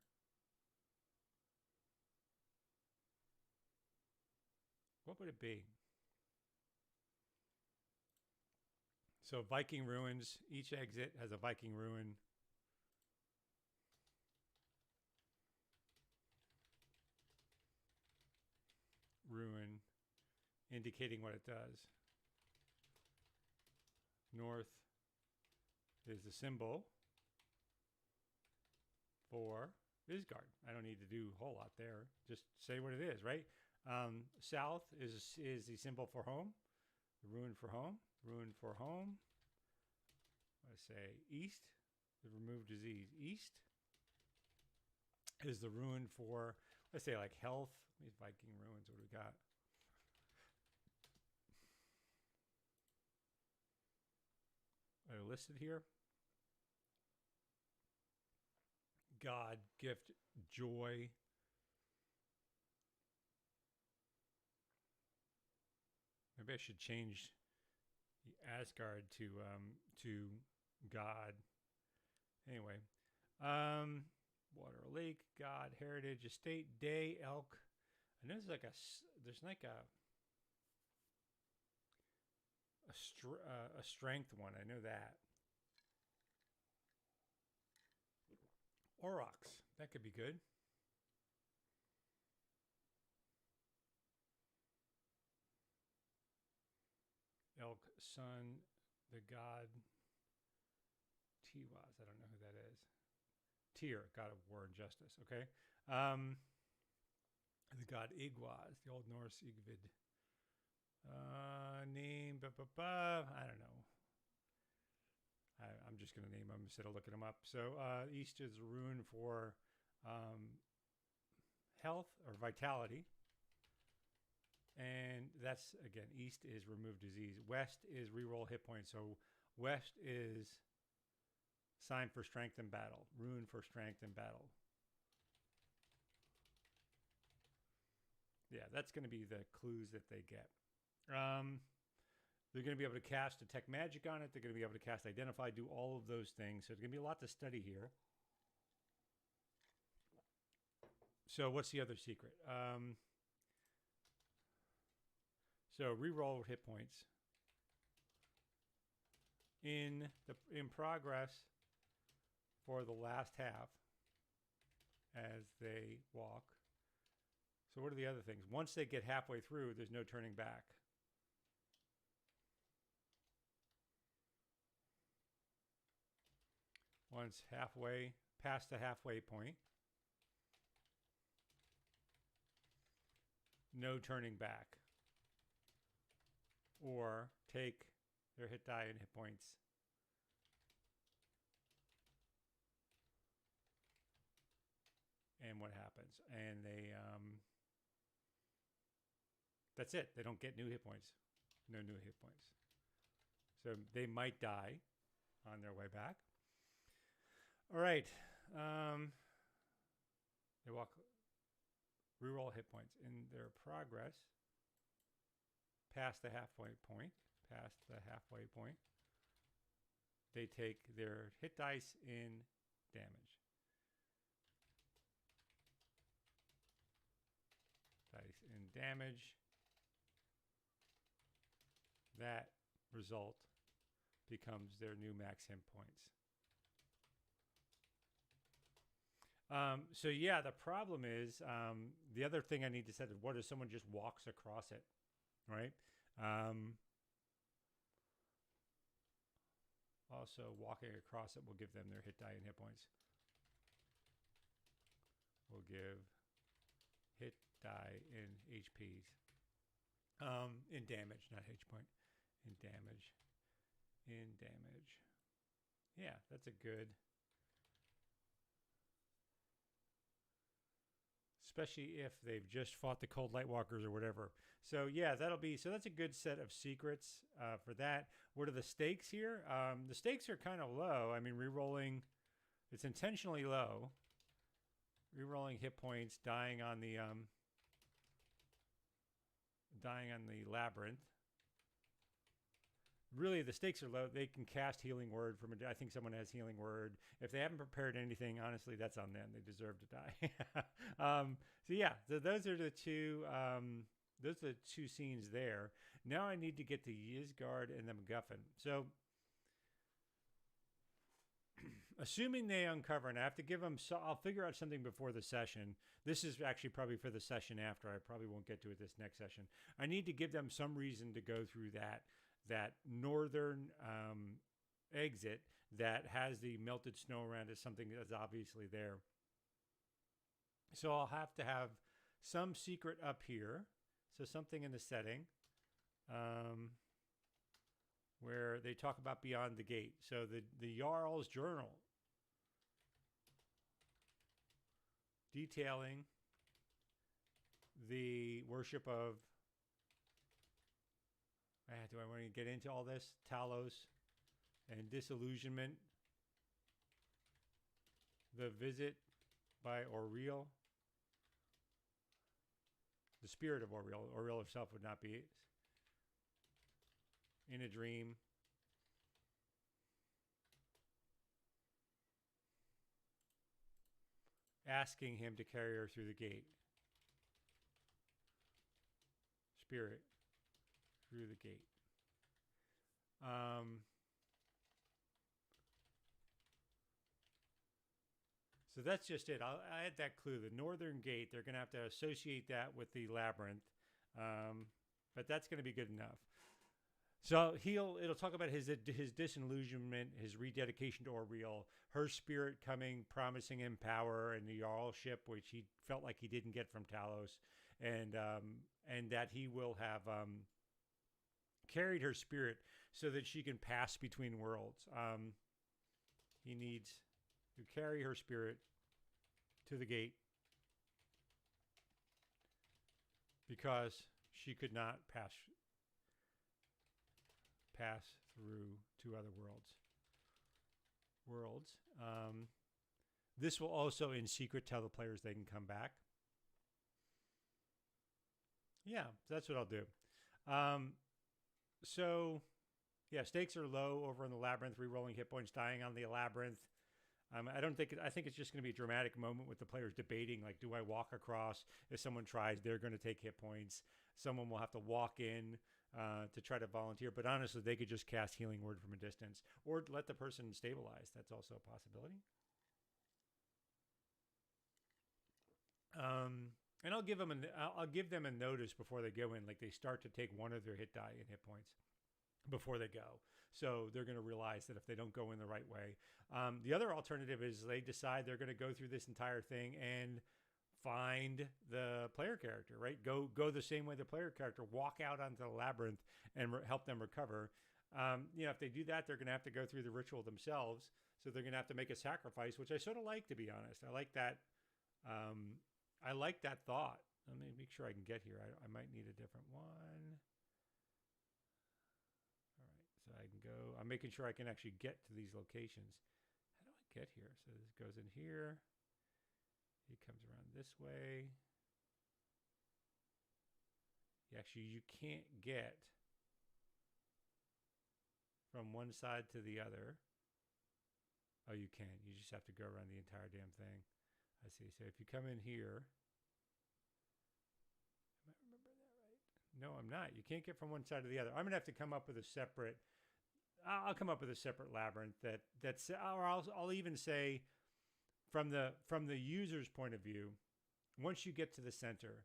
What would it be? So Viking ruins. Each exit has a Viking ruin. Ruin, indicating what it does. North is the symbol for Isgard. I don't need to do a whole lot there. Just say what it is, right? South is the symbol for home. The ruin for home. Ruin for home. I say east, the removed disease. East is the ruin for, let's say, like health. These Viking ruins, what do we got? Are they listed here? God, gift, joy. Maybe I should change the Asgard to God. Anyway, water, lake, God, heritage, estate, day, elk. I know there's like a strength one. I know that. Aurochs, that could be good. Elk, sun, the god Tiwaz. I don't know who that is. Tyr, god of war and justice. Okay. The god Igwaz, the Old Norse Igvid. Name, I don't know. I'm just going to name them instead of looking them up. So east is a rune for health or vitality. And that's, again, east is remove disease. West is reroll hit points. So west is sign for strength in battle. Rune for strength in battle. Yeah, that's going to be the clues that they get. They're going to be able to cast detect magic on it. They're going to be able to cast identify, do all of those things. So there's going to be a lot to study here. So what's the other secret? So reroll hit points in progress for the last half as they walk. So what are the other things? Once they get halfway through, there's no turning back. Once halfway, past the halfway point, no turning back. Or take their hit die and hit points and what happens? And they that's it. They don't get new hit points. No new hit points. So they might die on their way back. All right. They walk, reroll hit points in their progress past the halfway point. They take their hit dice in damage. Dice in damage. That result becomes their new max hit points. So yeah, the problem is the other thing I need to set is what if someone just walks across it, right? Also, walking across it will give them their hit die and hit points. We'll give hit die in HPs. In damage, not H point. In damage. Yeah, that's a good. Especially if they've just fought the Cold Lightwalkers or whatever. So yeah, so that's a good set of secrets for that. What are the stakes here? The stakes are kind of low. I mean, rerolling, it's intentionally low. Rerolling hit points, dying on the labyrinth. Really, the stakes are low. They can cast Healing Word from I think someone has Healing Word. If they haven't prepared anything, honestly, that's on them. They deserve to die. So yeah, so those are the two those are the two scenes there. Now I need to get to Ysgard and the MacGuffin. So, assuming they uncover, and I have to give them, so I'll figure out something before the session. This is actually probably for the session after. I probably won't get to it this next session. I need to give them some reason to go through that northern exit that has the melted snow around it, something that's obviously there. So I'll have to have some secret up here. So something in the setting where they talk about beyond the gate. So the Jarl's journal detailing the worship of, do I want to get into all this? Talos and disillusionment. The visit by Auriel. The spirit of Auriel. Auriel herself would not be in a dream. Asking him to carry her through the gate. Spirit through the gate. So that's just it. I'll add that clue. The northern gate, they're going to have to associate that with the labyrinth. But that's going to be good enough. So it'll talk about his disillusionment, his rededication to Auriel, her spirit coming, promising him power and the Jarlship, which he felt like he didn't get from Talos, and that he will have carried her spirit so that she can pass between worlds. He needs to carry her spirit to the gate because she could not pass through to other worlds. This will also in secret tell the players they can come back. Yeah, that's what I'll do. So yeah, stakes are low over in the labyrinth, re-rolling hit points, dying on the labyrinth. I think it's just going to be a dramatic moment with the players debating, like, do I walk across? If someone tries, they're going to take hit points. Someone will have to walk in to try to volunteer. But honestly, they could just cast Healing Word from a distance or let the person stabilize. That's also a possibility. And I'll give them a notice before they go in, like they start to take one of their hit die and hit points before they go. So they're going to realize that if they don't go in the right way. The other alternative is they decide they're going to go through this entire thing and find the player character, right? Go the same way the player character, walk out onto the labyrinth and help them recover. If they do that, they're going to have to go through the ritual themselves. So they're going to have to make a sacrifice, which I sort of like, to be honest. I like that. I like that thought. Let me make sure I can get here. I might need a different one. All right, so I can go. I'm making sure I can actually get to these locations. How do I get here? So this goes in here. It comes around this way. Actually, you can't get from one side to the other. Oh, you can. You just have to go around the entire damn thing. I see. So if you come in here, am I remembering that right? No, I'm not. You can't get from one side to the other. I'm gonna have to come up with a separate. I'll come up with a separate labyrinth that's, or I'll even say, from the user's point of view, once you get to the center,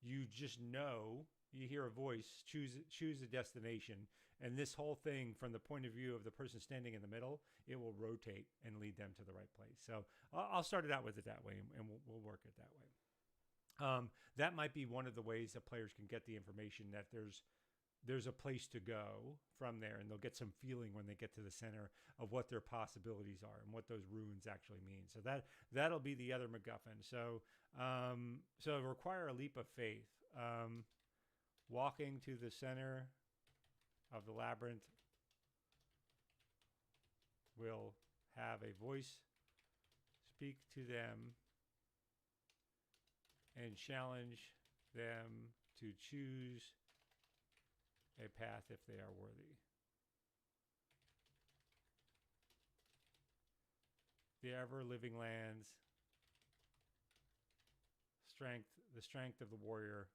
you just know. You hear a voice, choose a destination, and this whole thing, from the point of view of the person standing in the middle, it will rotate and lead them to the right place. So I'll start it out with it that way, and we'll work it that way. That might be one of the ways that players can get the information that there's a place to go from there, and they'll get some feeling when they get to the center of what their possibilities are and what those ruins actually mean. So that'll be the other MacGuffin. So require a leap of faith. Walking to the center of the labyrinth will have a voice speak to them and challenge them to choose a path if they are worthy. The ever-living lands, strength the strength of the warrior,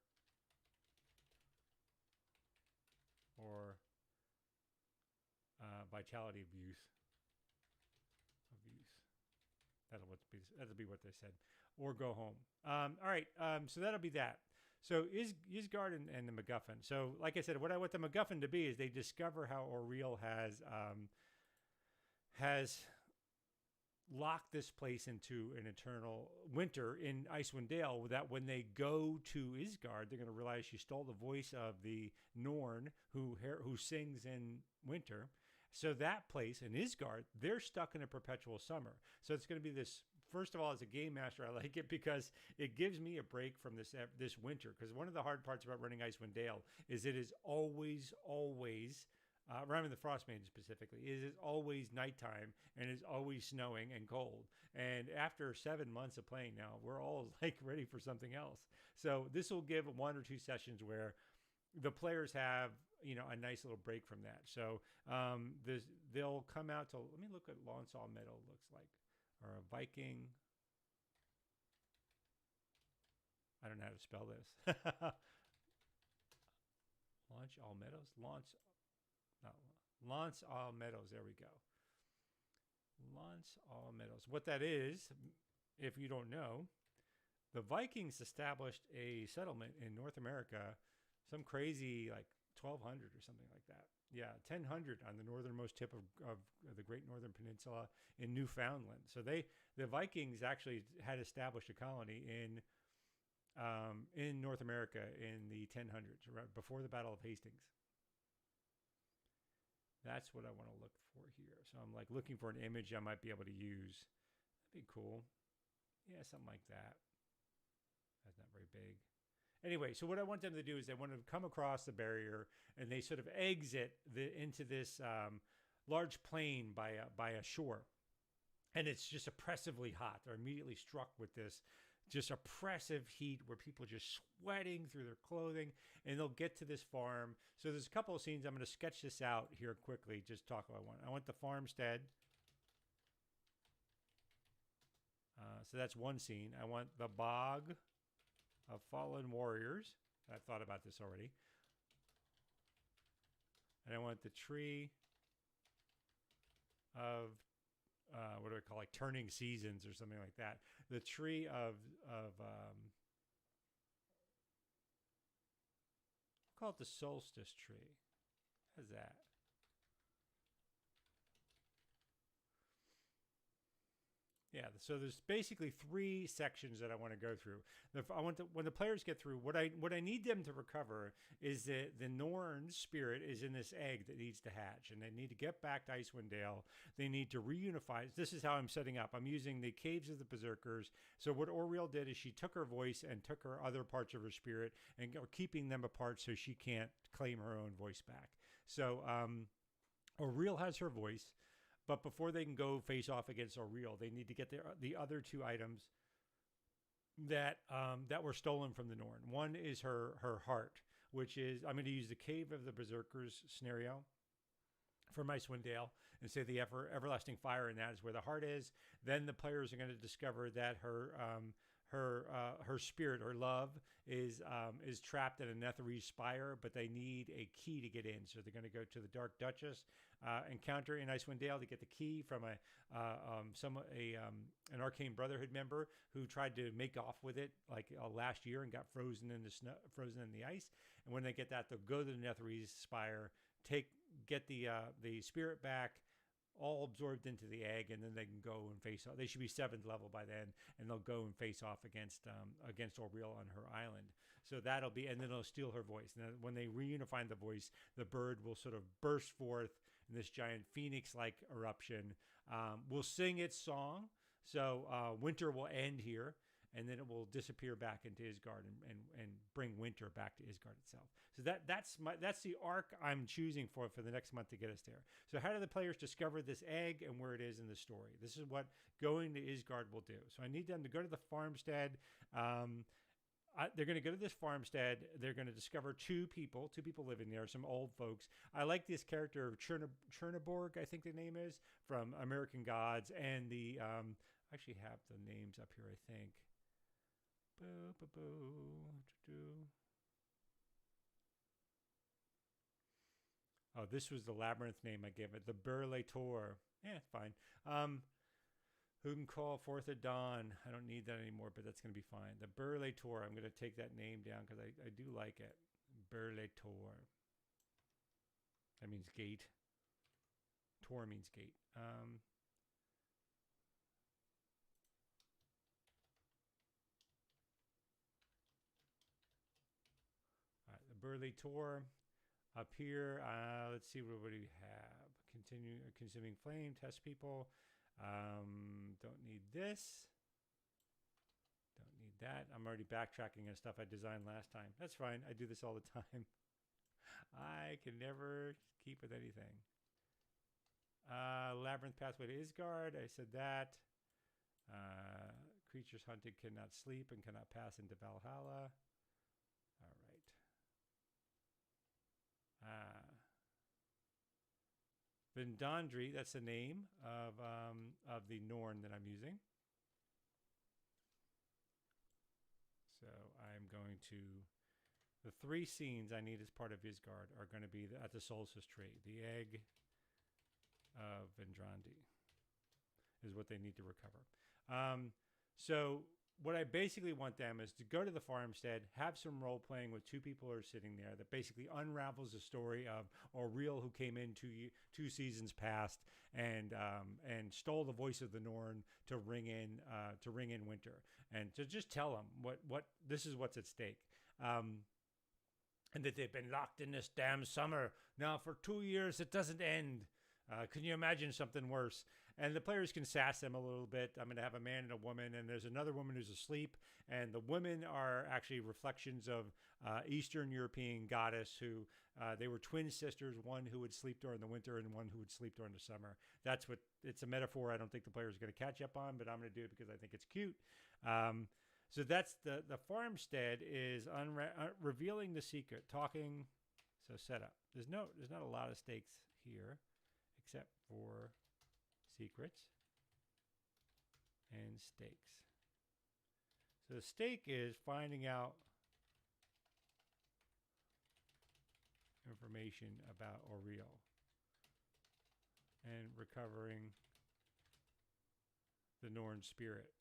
or vitality of youth. Of youth. That'll be what they said, or go home. All right. So that'll be that. So Isgard and the MacGuffin. So like I said, what I want the MacGuffin to be is they discover how Auril has locked this place into an eternal winter in Icewind Dale. That when they go to Isgard, they're going to realize she stole the voice of the Norn who sings in winter. So that place in Isgard, they're stuck in a perpetual summer. So it's going to be this. First of all, as a game master, I like it because it gives me a break from this winter. Because one of the hard parts about running Icewind Dale is it is always running the Frostmaiden specifically, it is always nighttime and it's always snowing and cold. And after 7 months of playing now, we're all like ready for something else. So this will give 1 or 2 sessions where the players have a nice little break from that. So they'll come out to, let me look at Lonsall Meadow looks like, or a Viking. I don't know how to spell this. Launch All Meadows? Lance All Meadows. There we go. Lance All Meadows. What that is, if you don't know, the Vikings established a settlement in North America, some crazy like 1200 or something like that. Yeah, 1000 on the northernmost tip of the Great Northern Peninsula in Newfoundland. So the Vikings actually had established a colony in North America in the 1000s, right before the Battle of Hastings. That's what I want to look for here. So I'm like looking for an image I might be able to use. That'd be cool. Yeah, something like that. That's not very big. Anyway, so what I want them to do is they want to come across the barrier and they sort of exit into this large plain by a shore. And it's just oppressively hot. They're immediately struck with this just oppressive heat where people are just sweating through their clothing, and they'll get to this farm. So there's a couple of scenes. I'm going to sketch this out here quickly. Just talk about one. I want the farmstead. So that's one scene. I want the bog of fallen warriors. I've thought about this already. And I want the tree of what do I call, like turning seasons or something like that. The tree of call it the solstice tree. How's that? Yeah, so there's basically 3 sections that I want to go through. When the players get through, what I need them to recover is that the Norn spirit is in this egg that needs to hatch, and they need to get back to Icewind Dale. They need to reunify. This is how I'm setting up. I'm using the Caves of the Berserkers. So what Auril did is she took her voice and took her other parts of her spirit and are keeping them apart so she can't claim her own voice back. So Auril has her voice. But before they can go face off against Auril, they need to get the other 2 items that were stolen from the Norn. One is her heart, which is, I'm going to use the Cave of the Berserkers scenario from Icewind Dale and say the everlasting fire in that is where the heart is. Then the players are going to discover that her spirit or love is trapped in a Netherese spire, but they need a key to get in. So they're going to go to the Dark Duchess encounter in Icewind Dale to get the key from an Arcane Brotherhood member who tried to make off with it like last year and got frozen in the snow, frozen in the ice. And when they get that, they'll go to the Netherese spire, get the spirit back, all absorbed into the egg, and then they can go and face off. They should be 7th level by then, and they'll go and face off against Auril on her island. So that'll be, and then they'll steal her voice. And then when they reunify the voice, the bird will sort of burst forth in this giant phoenix-like eruption. Will sing its song. So winter will end here, and then it will disappear back into Isgard and bring winter back to Isgard itself. So that's the arc I'm choosing for the next month to get us there. So how do the players discover this egg and where it is in the story? This is what going to Isgard will do. So I need them to go to the farmstead. They're going to go to this farmstead. They're going to discover 2 people living there, some old folks. I like this character of Cherniborg, I think the name is, from American Gods. And I actually have the names up here, I think. Boo, boo, boo, doo. Oh, this was the labyrinth name I gave it. The Burle Tor. Yeah, it's fine. Who can call forth at dawn? I don't need that anymore, but that's going to be fine. The Burle Tor. I'm going to take that name down because I do like it. Burle Tor. That means gate. Tor means gate. All right, the Burle Tor. Up here, let's see, what do we have? Continue consuming flame, test people. Don't need this. Don't need that. I'm already backtracking on stuff I designed last time. That's fine. I do this all the time. I can never keep with anything. Labyrinth pathway to Isgard. I said that. Creatures hunted cannot sleep and cannot pass into Valhalla. All right. Vindandri, that's the name of the Norn that I'm using. So I'm going to, the 3 scenes I need as part of Isgard are going to be at the solstice tree. The egg of Vendrandi is what they need to recover. So what I basically want them is to go to the farmstead, have some role playing with 2 people who are sitting there that basically unravels the story of Auril, who came in 2 seasons past and stole the voice of the Norn to ring in winter, and to just tell them what this is what's at stake. And that they've been locked in this damn summer now for 2 years. It doesn't end. Can you imagine something worse? And the players can sass them a little bit. I'm going to have a man and a woman, and there's another woman who's asleep. And the women are actually reflections of Eastern European goddess who they were twin sisters, one who would sleep during the winter and one who would sleep during the summer. That's what it's a metaphor. I don't think the players are going to catch up on, but I'm going to do it because I think it's cute. So that's the farmstead is revealing the secret, talking. So setup. There's not a lot of stakes here, except for secrets and stakes. So the stake is finding out information about Auril and recovering the Norn spirit.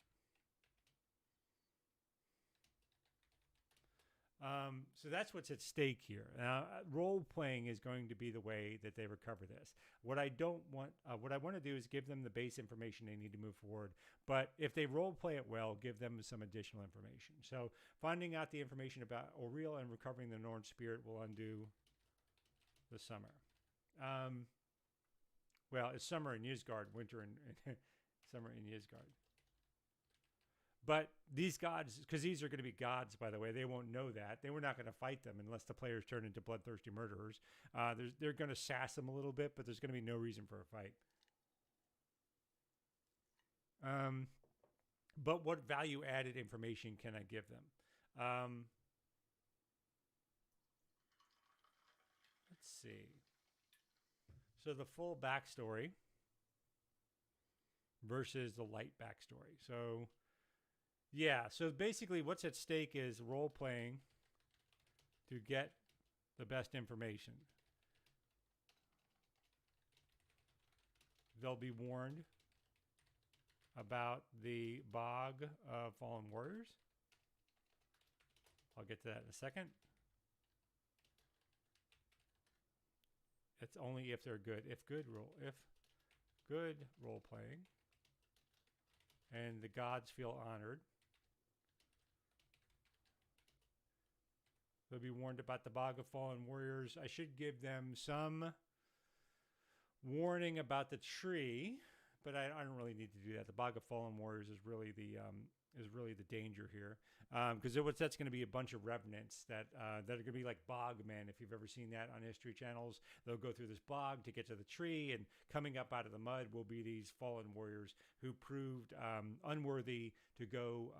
So that's what's at stake here. Now, role playing is going to be the way that they recover this. What I want to do is give them the base information they need to move forward. But if they role play it well, give them some additional information. So finding out the information about Auril and recovering the Norn spirit will undo the summer. Well, it's summer in Ysgard, winter in summer in Ysgard. But these gods, because these are going to be gods, by the way, they won't know that. They were not going to fight them unless the players turn into bloodthirsty murderers. They're going to sass them a little bit, but there's going to be no reason for a fight. But what value-added information can I give them? Let's see. So the full backstory versus the light backstory. So... yeah, so basically what's at stake is role-playing to get the best information. They'll be warned about the bog of fallen warriors. I'll get to that in a second. It's only if they're good. If good role-playing and the gods feel honored, they'll be warned about the Bog of Fallen Warriors. I should give them some warning about the tree, but I don't really need to do that. The Bog of Fallen Warriors is really the danger here, because that's going to be a bunch of revenants that are going to be like bogmen. If you've ever seen that on History Channels, they'll go through this bog to get to the tree, and coming up out of the mud will be these fallen warriors who proved unworthy to go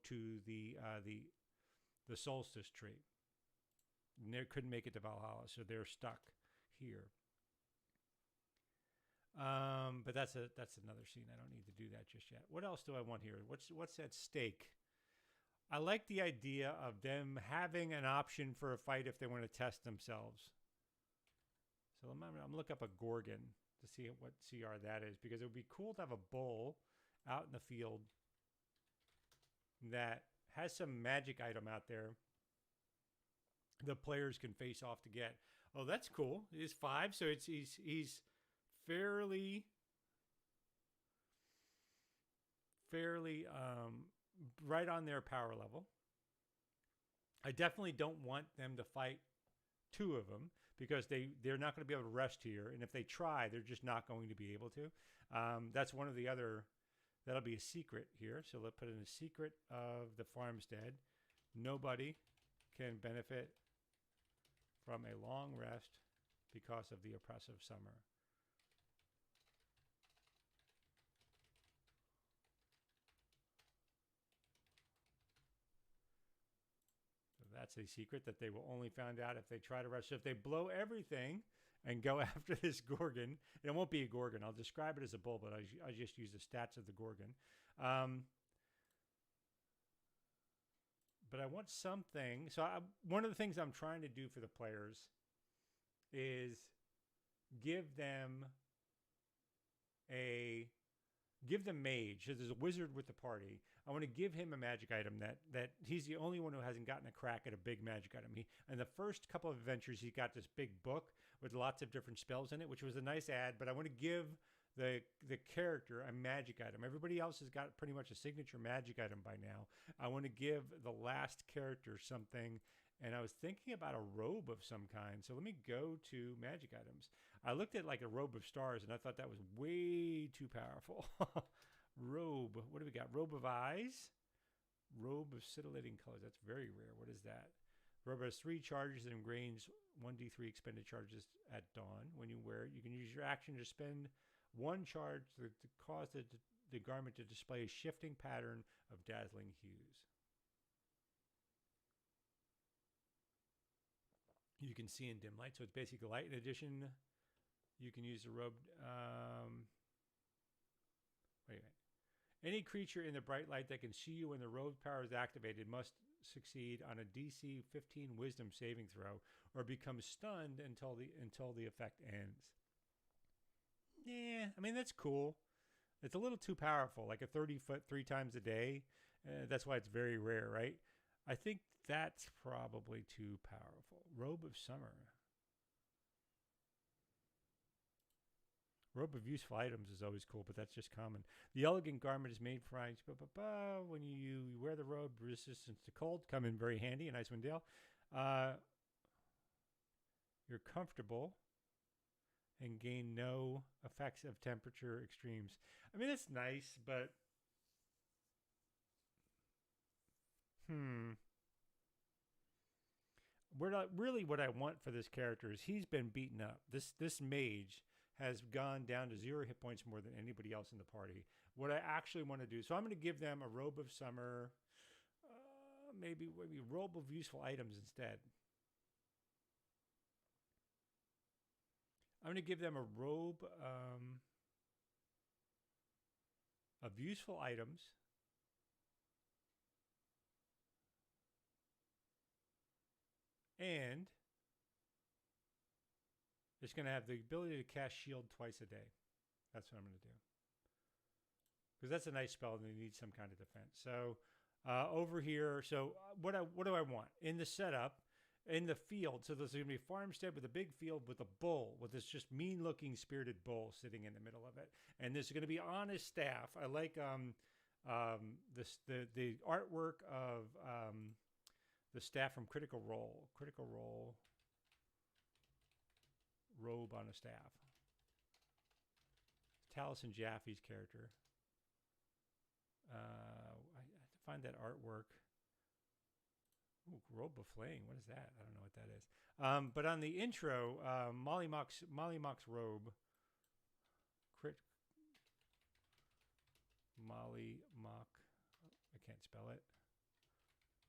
to the solstice tree. And they couldn't make it to Valhalla, so they're stuck here. But that's another scene. I don't need to do that just yet. What else do I want here? What's at stake? I like the idea of them having an option for a fight if they want to test themselves. So I'm going to look up a Gorgon to see what CR that is, because it would be cool to have a bull out in the field that has some magic item out there the players can face off to get. Oh, that's cool. He's 5, so he's fairly right on their power level. I definitely don't want them to fight 2 of them, because they're not going to be able to rest here, and if they try, they're just not going to be able to. That's one of the other. That'll be a secret here. So let's put in a secret of the farmstead. Nobody can benefit from a long rest because of the oppressive summer. So that's a secret that they will only find out if they try to rest. So if they blow everything and go after this Gorgon, and it won't be a Gorgon. I'll describe it as a bull, but I just use the stats of the Gorgon. But I want something. So one of the things I'm trying to do for the players is give them mage. So there's a wizard with the party. I want to give him a magic item that he's the only one who hasn't gotten a crack at a big magic item. In the first couple of adventures, he got this big book with lots of different spells in it, which was a nice add. But I want to give the character a magic item. Everybody else has got pretty much a signature magic item by now. I want to give the last character something, and I was thinking about a robe of some kind. So let me go to magic items. I looked at like a robe of stars, and I thought that was way too powerful. Robe. What do we got? Robe of eyes. Robe of scintillating colors. That's very rare. What is that? Robe has 3 charges and gains 1d3 expended charges at dawn. When you wear it, you can use your action to spend 1 charge to cause the garment to display a shifting pattern of dazzling hues. You can see in dim light, so it's basically light. In addition, you can use the robe. Wait a minute. Any creature in the bright light that can see you when the robe power is activated must succeed on a DC 15 Wisdom saving throw, or become stunned until the effect ends. Yeah, I mean, that's cool. It's a little too powerful, like a 30-foot 3 times a day. That's why it's very rare, right? I think that's probably too powerful. Robe of Summer. Robe of useful items is always cool, but that's just common. The elegant garment is made for eyes. When you wear the robe, resistance to cold come in very handy in Icewind Dale. You're comfortable and gain no effects of temperature extremes. I mean, it's nice, but really what I want for this character is he's been beaten up. This mage has gone down to 0 hit points more than anybody else in the party. What I actually want to do, so I'm going to give them a robe of summer, maybe robe of useful items instead. I'm going to give them a robe of useful items. And it's going to have the ability to cast shield twice a day. That's what I'm going to do. Because that's a nice spell and they need some kind of defense. So over here, so what do I want? In the setup, in the field, so there's going to be a farmstead with a big field with a bull, with this just mean-looking spirited bull sitting in the middle of it. And there's going to be on his staff. I like the artwork of the staff from Critical Role. Critical Role. Robe on a staff. Taliesin Jaffe's character. I have to find that artwork. Ooh, robe of flame. What is that? I don't know what that is. But on the intro, Molly Mock's robe. Molly Mock. I can't spell it.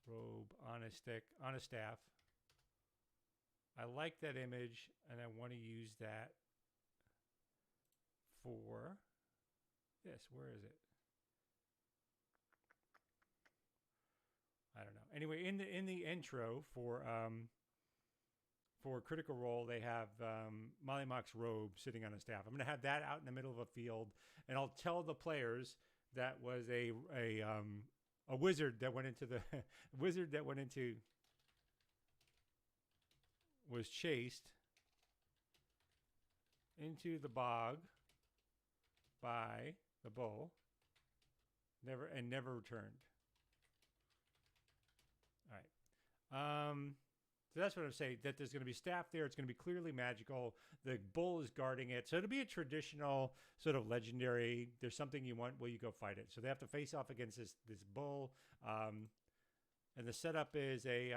Robe on a stick, on a staff. I like that image, and I want to use that for this. Where is it? Anyway, in the intro for Critical Role, they have Molly Mock's robe sitting on a staff. I'm going to have that out in the middle of a field, and I'll tell the players that was a wizard that went into the wizard that went into was chased into the bog by the bull, never returned. All right. So that's what I'm saying, that there's going to be staff there. It's going to be clearly magical. The bull is guarding it. So it'll be a traditional sort of legendary, there's something you want, will you go fight it? So they have to face off against this bull. And the setup is a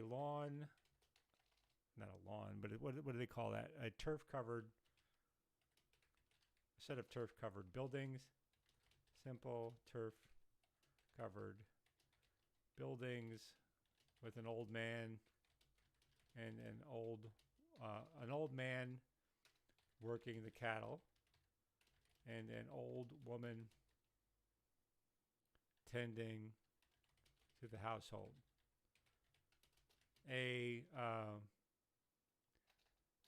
lawn, not a lawn, but what do they call that? A turf-covered, set of turf-covered buildings. Simple turf-covered buildings with an old man and an old man working the cattle and an old woman tending to the household. The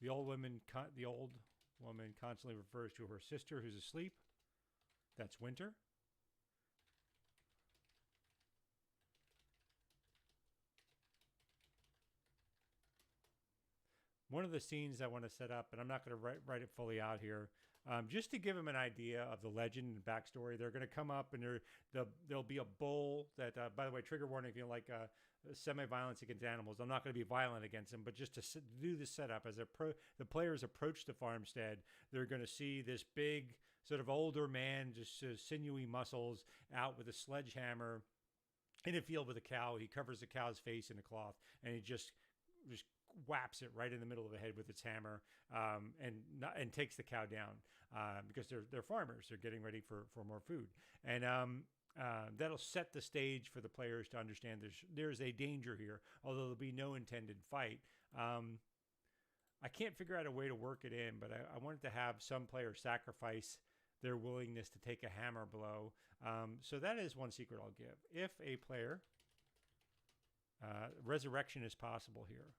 old woman constantly refers to her sister who's asleep. That's Winter. One of the scenes I want to set up, and I'm not going to write it fully out here, just to give them an idea of the legend and backstory. They're going to come up, and there'll be a bull that, by the way, trigger warning if you like semi-violence against animals. I'm not going to be violent against them, but just to do the setup, as the players approach the farmstead, they're going to see this big sort of older man, just sinewy muscles, out with a sledgehammer in a field with a cow. He covers the cow's face in a cloth, and he just whaps it right in the middle of the head with its hammer, and takes the cow down, because they're farmers. They're getting ready for more food, and that'll set the stage for the players to understand there's a danger here, although there'll be no intended fight. I can't figure out a way to work it in, but I wanted to have some players sacrifice their willingness to take a hammer blow. So that is one secret I'll give. If a player, resurrection is possible here.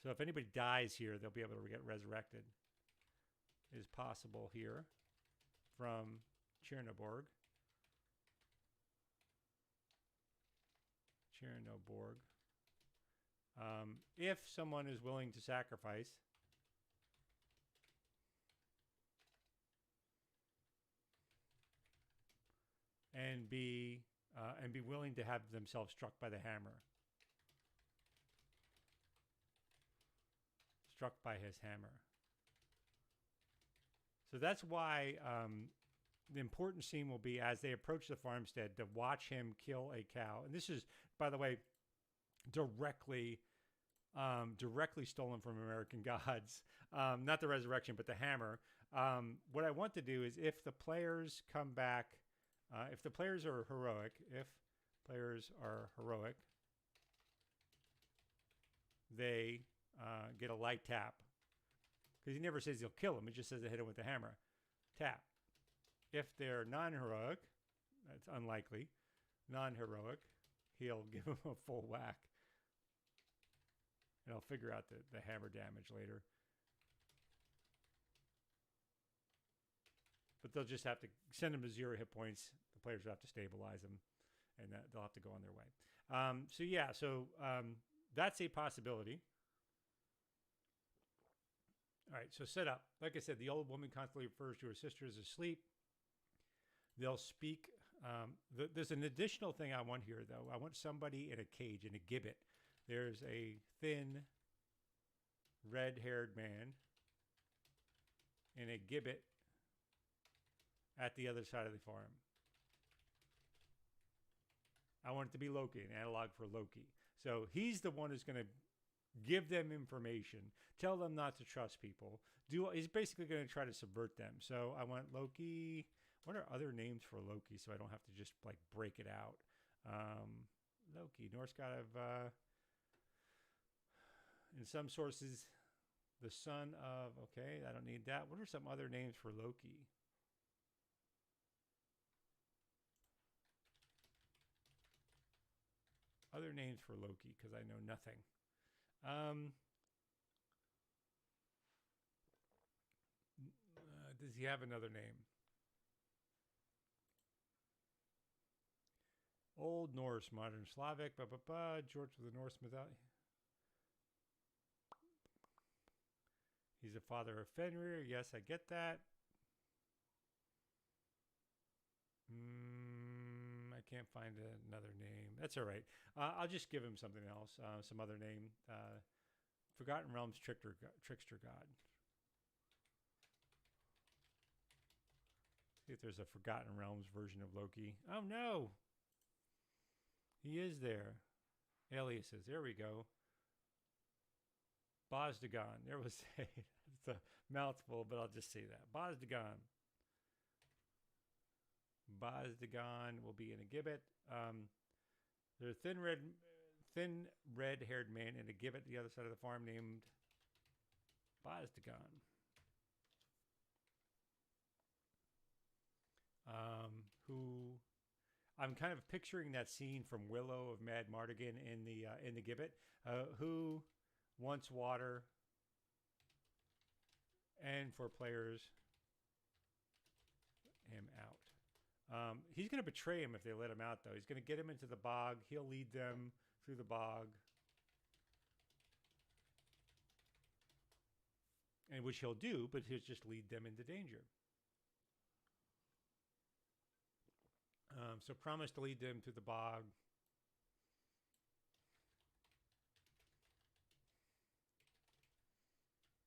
So if anybody dies here, they'll be able to get resurrected. It is possible here from Chernoborg. If someone is willing to sacrifice and be willing to have themselves struck by the hammer. Struck by his hammer. So that's why the important scene will be as they approach the farmstead to watch him kill a cow. And this is, by the way, directly stolen from American Gods. Not the resurrection, but the hammer. What I want to do is, if the players come back, if the players are heroic, they get a light tap. Because he never says he'll kill him. He just says to hit him with the hammer. Tap. If they're non-heroic, that's unlikely, non-heroic, he'll give him a full whack. And I'll figure out the hammer damage later. But they'll just have to send him to 0 hit points. The players will have to stabilize him, and they'll have to go on their way. That's a possibility. All right, so set up. Like I said, the old woman constantly refers to her sister as asleep. They'll speak. There's an additional thing I want here, though. I want somebody in a cage, in a gibbet. There's a thin, red-haired man in a gibbet at the other side of the farm. I want it to be Loki, an analog for Loki. So he's the one who's going to give them information, tell them not to trust people. He's basically going to try to subvert them. So I want Loki. What are other names for Loki, so I don't have to just like break it out? Loki, Norse god of, in some sources, the son of, okay, I don't need that. What are some other names for Loki? Other names for Loki, because I know nothing. Um, does he have another name? Old Norse, modern Slavic, George of the Norse mythology. He's the father of Fenrir. Yes, I get that. I can't find another name. That's all right. I'll just give him something else, some other name. Forgotten Realms Trickster God. See if there's a Forgotten Realms version of Loki. Oh no! He is there. Aliases. There we go. Bosdagon. There was it's a mouthful, but I'll just say that. Bosdagon. Bosdagon will be in a gibbet. There's a thin red-haired man in a gibbet the other side of the farm named Bosdagon. Who I'm kind of picturing that scene from Willow of Mad Mardigan in the gibbet. Who wants water, and for players, him out. He's going to betray him if they let him out, though. He's going to get him into the bog. He'll lead them through the bog, and which he'll do, but he'll just lead them into danger. So promise to lead them through the bog.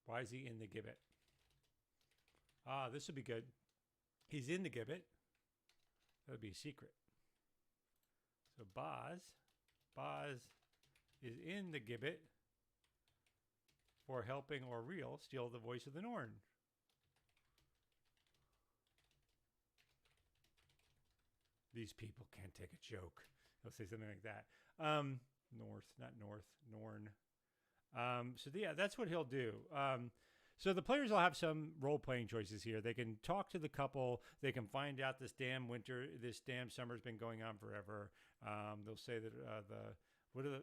Why is he in the gibbet? This would be good. He's in the gibbet. That would be a secret. So Boz is in the gibbet for helping Auriel steal the voice of the Norn. These people can't take a joke. He'll say something like that. Norn. So yeah, that's what he'll do. So the players will have some role-playing choices here. They can talk to the couple. They can find out this damn summer's been going on forever. They'll say that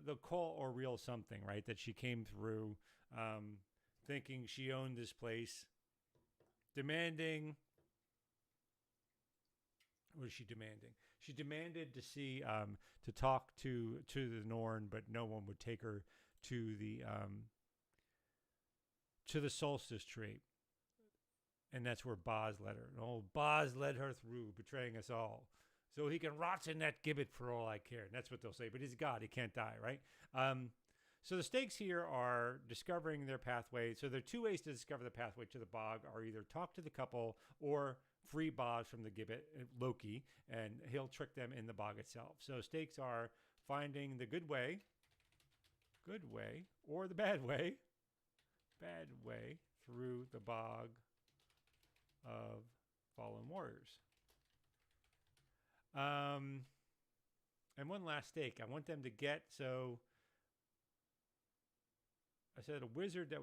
they'll call Auriel something, right? That she came through, thinking she owned this place, demanding. What is she demanding? She demanded to see, to talk to the Norn, but no one would take her to the solstice tree. And that's where Boz led her. Oh, Boz led her through, betraying us all. So he can rot in that gibbet for all I care. And that's what they'll say. But he's God. He can't die, right? So the stakes here are discovering their pathway. So there are two ways to discover the pathway to the bog, are either talk to the couple or free Boz from the gibbet, Loki, and he'll trick them in the bog itself. So stakes are finding the good way, or the bad way through the bog of fallen warriors. And one last stake. I want them to get, so I said a wizard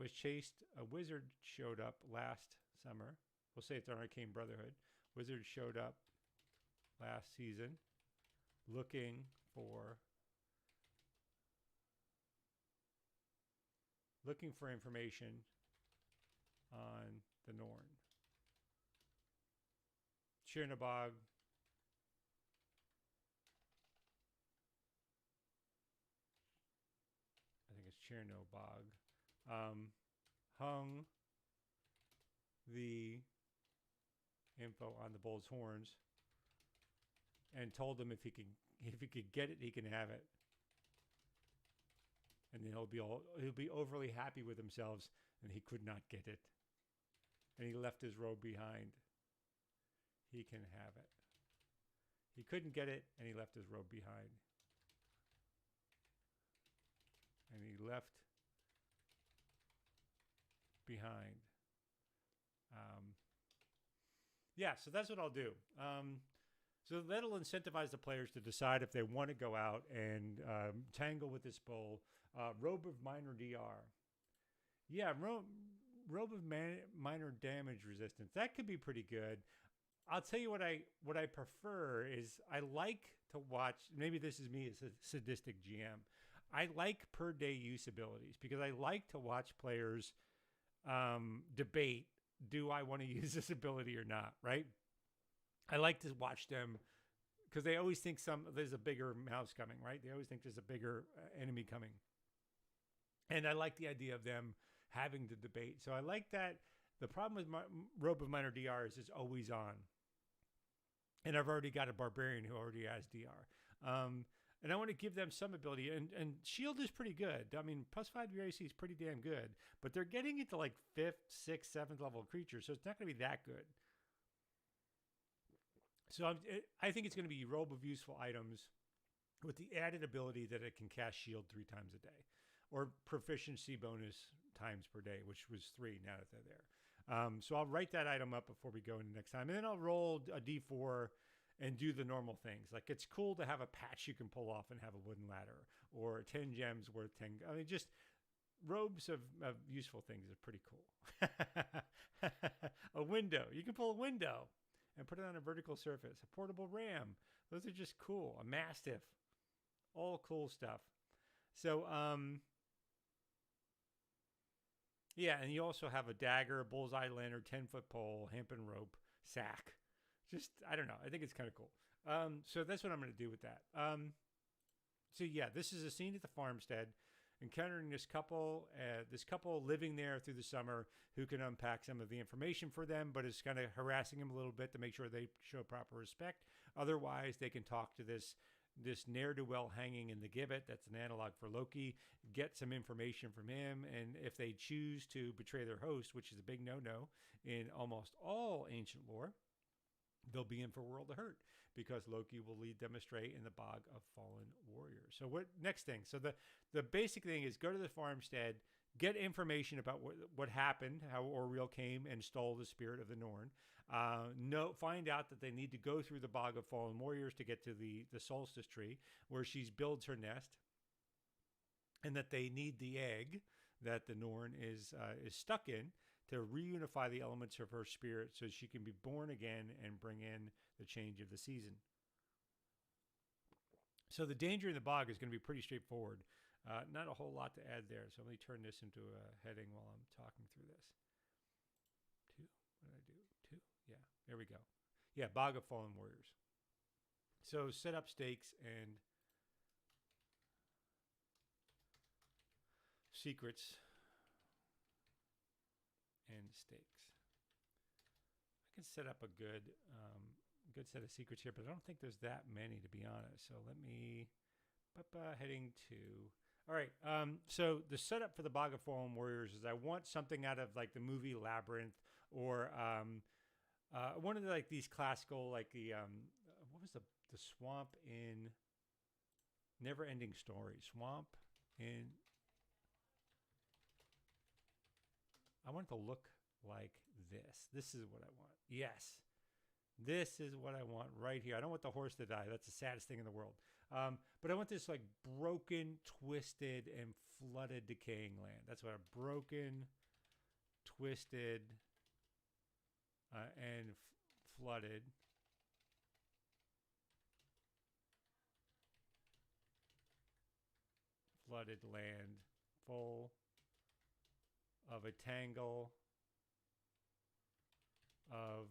showed up last summer. We'll say it's an Arcane Brotherhood. Wizard showed up last season looking for information on the Norn. Chernobog. I think it's Chernobog. Hung the info on the bull's horns and told him if he could get it, he can have it. And then he'll be overly happy with himself, and he could not get it. And he left his robe behind. He can have it. He couldn't get it, and he left his robe behind. And he left behind. Yeah, so that's what I'll do. So that'll incentivize the players to decide if they want to go out and tangle with this bull. Robe of Minor DR. Yeah, Robe of Minor Damage Resistance. That could be pretty good. I'll tell you what I prefer is I like to watch. Maybe this is me as a sadistic GM. I like per day use abilities because I like to watch players debate. Do I want to use this ability or not? Right. I like to watch them because they always think there's a bigger mouse coming. Right. They always think there's a bigger enemy coming, and I like the idea of them having the debate. So I like that. The problem with my Robe of Minor DR is it's always on. And I've already got a barbarian who already has DR. And I want to give them some ability. And shield is pretty good. I mean, +5 to your AC is pretty damn good. But they're getting into like 5th, 6th, 7th level creatures, so it's not going to be that good. So I think it's going to be Robe of Useful Items with the added ability that it can cast shield 3 times a day. Or proficiency bonus times per day, which was 3 now that they're there. So I'll write that item up before we go into next time. And then I'll roll a d4 and do the normal things. Like it's cool to have a patch you can pull off and have a wooden ladder or 10 gems worth 10. I mean, just robes of useful things are pretty cool. A window. You can pull a window and put it on a vertical surface. A portable ram. Those are just cool. A mastiff. All cool stuff. So, yeah, and you also have a dagger, a bullseye lantern, 10-foot pole, hempen rope, sack. Just, I don't know. I think it's kind of cool. So that's what I'm going to do with that. So yeah, this is a scene at the farmstead, encountering this couple living there through the summer who can unpack some of the information for them, but is kind of harassing them a little bit to make sure they show proper respect. Otherwise, they can talk to this ne'er-do-well hanging in the gibbet. That's an analog for Loki. Get some information from him, and if they choose to betray their host, which is a big no-no in almost all ancient lore, they'll be in for a world of hurt because Loki will lead them astray in the bog of fallen warriors. So what next thing? So the basic thing is go to the farmstead, get information about what happened, how Oriel came and stole the spirit of the Norn. Find out that they need to go through the bog of fallen warriors to get to the solstice tree where she builds her nest, and that they need the egg that the Norn is stuck in to reunify the elements of her spirit so she can be born again and bring in the change of the season. So the danger in the bog is going to be pretty straightforward. Not a whole lot to add there. So let me turn this into a heading while I'm talking through this. 2. What did I do? 2. Yeah, there we go. Yeah, Bog of Fallen Warriors. So set up stakes and secrets and stakes. I can set up a good set of secrets here, but I don't think there's that many, to be honest. So let me heading to. All right. So the setup for the Bog of Fallen Warriors is I want something out of like the movie Labyrinth or one of the, like these classical, like the what was the swamp in Never Ending Story? Swamp in. I want it to look like this. This is what I want. Yes. This is what I want right here. I don't want the horse to die. That's the saddest thing in the world. But I want this like broken, twisted, and flooded, decaying land. That's what a broken, twisted, and flooded. Flooded land full of a tangle of,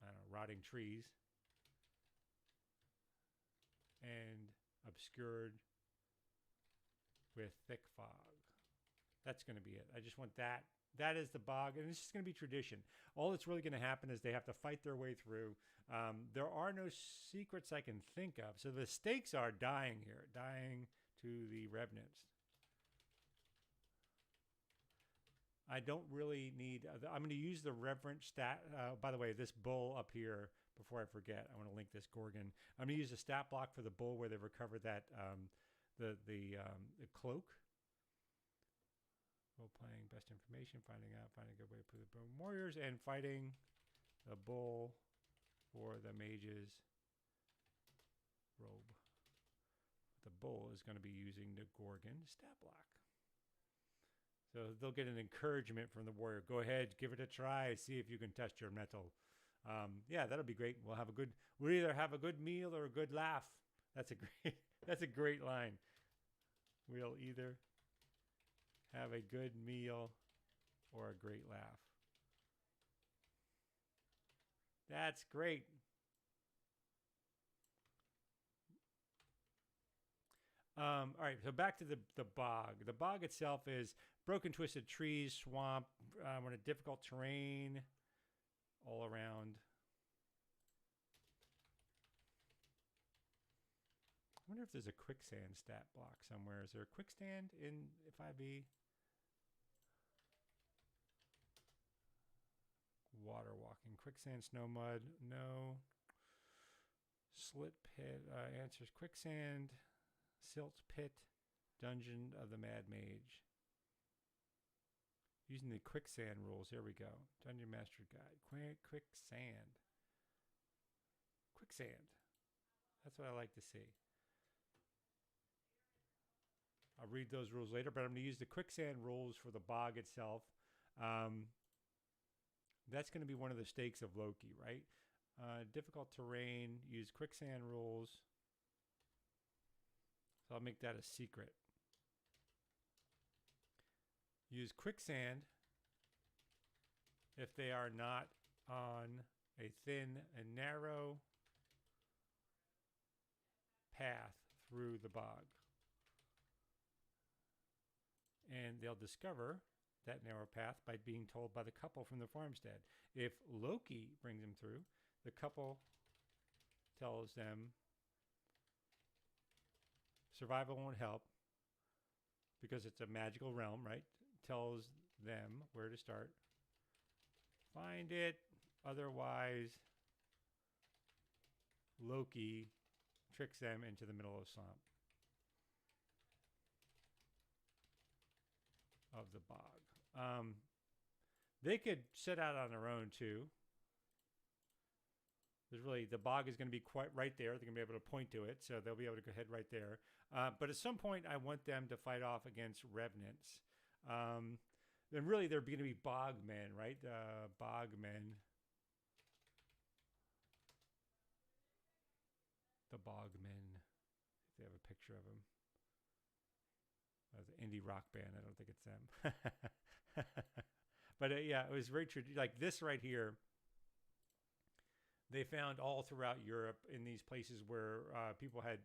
I don't know, rotting trees and obscured with thick fog. That's going to be it. I just want that. That is the bog, and it's just going to be tradition. All that's really going to happen is they have to fight their way through. There are no secrets I can think of. So the stakes are dying here, dying to the revenants. I don't really need, I'm going to use the reverent stat. By the way, this bull up here, before I forget, I want to link this Gorgon. I'm going to use a stat block for the bull where they recovered that, the cloak. Role playing, best information, finding a good way to put the warriors, and fighting the bull for the mage's robe. The bull is going to be using the Gorgon stat block. So they'll get an encouragement from the warrior. Go ahead, give it a try. See if you can test your mettle. Yeah, that'll be great. We'll either have a good meal or a good laugh. That's a great, that's a great line. We'll either have a good meal or a great laugh. That's great. All right, so back to the bog. The bog itself is broken, twisted trees, swamp, on a difficult terrain all around. I wonder if there's a quicksand stat block somewhere. Is there a quicksand in 5e? Water walking, quicksand, snow, mud, no. Slit pit, answers quicksand, silt pit, dungeon of the mad mage. Using the quicksand rules, here we go. Dungeon master guide, quicksand. Quicksand, that's what I like to see. I'll read those rules later, but I'm going to use the quicksand rules for the bog itself. That's going to be one of the stakes of Loki, right? Difficult terrain, use quicksand rules. So I'll make that a secret. Use quicksand if they are not on a thin and narrow path through the bog. And they'll discover that narrow path by being told by the couple from the farmstead. If Loki brings them through, the couple tells them survival won't help because it's a magical realm, right? Tells them where to start. Find it. Otherwise, Loki tricks them into the middle of swamp. Of the bog. They could set out on their own too. There's really, the bog is going to be quite right there. They're going to be able to point to it, so they'll be able to go ahead right there. But at some point, I want them to fight off against revenants. Then really, they're going to be bogmen, right? Bogmen. The bogmen. If they have a picture of them. The indie rock band. I don't think it's them. But yeah, it was very true. Like this right here, they found all throughout Europe in these places where people had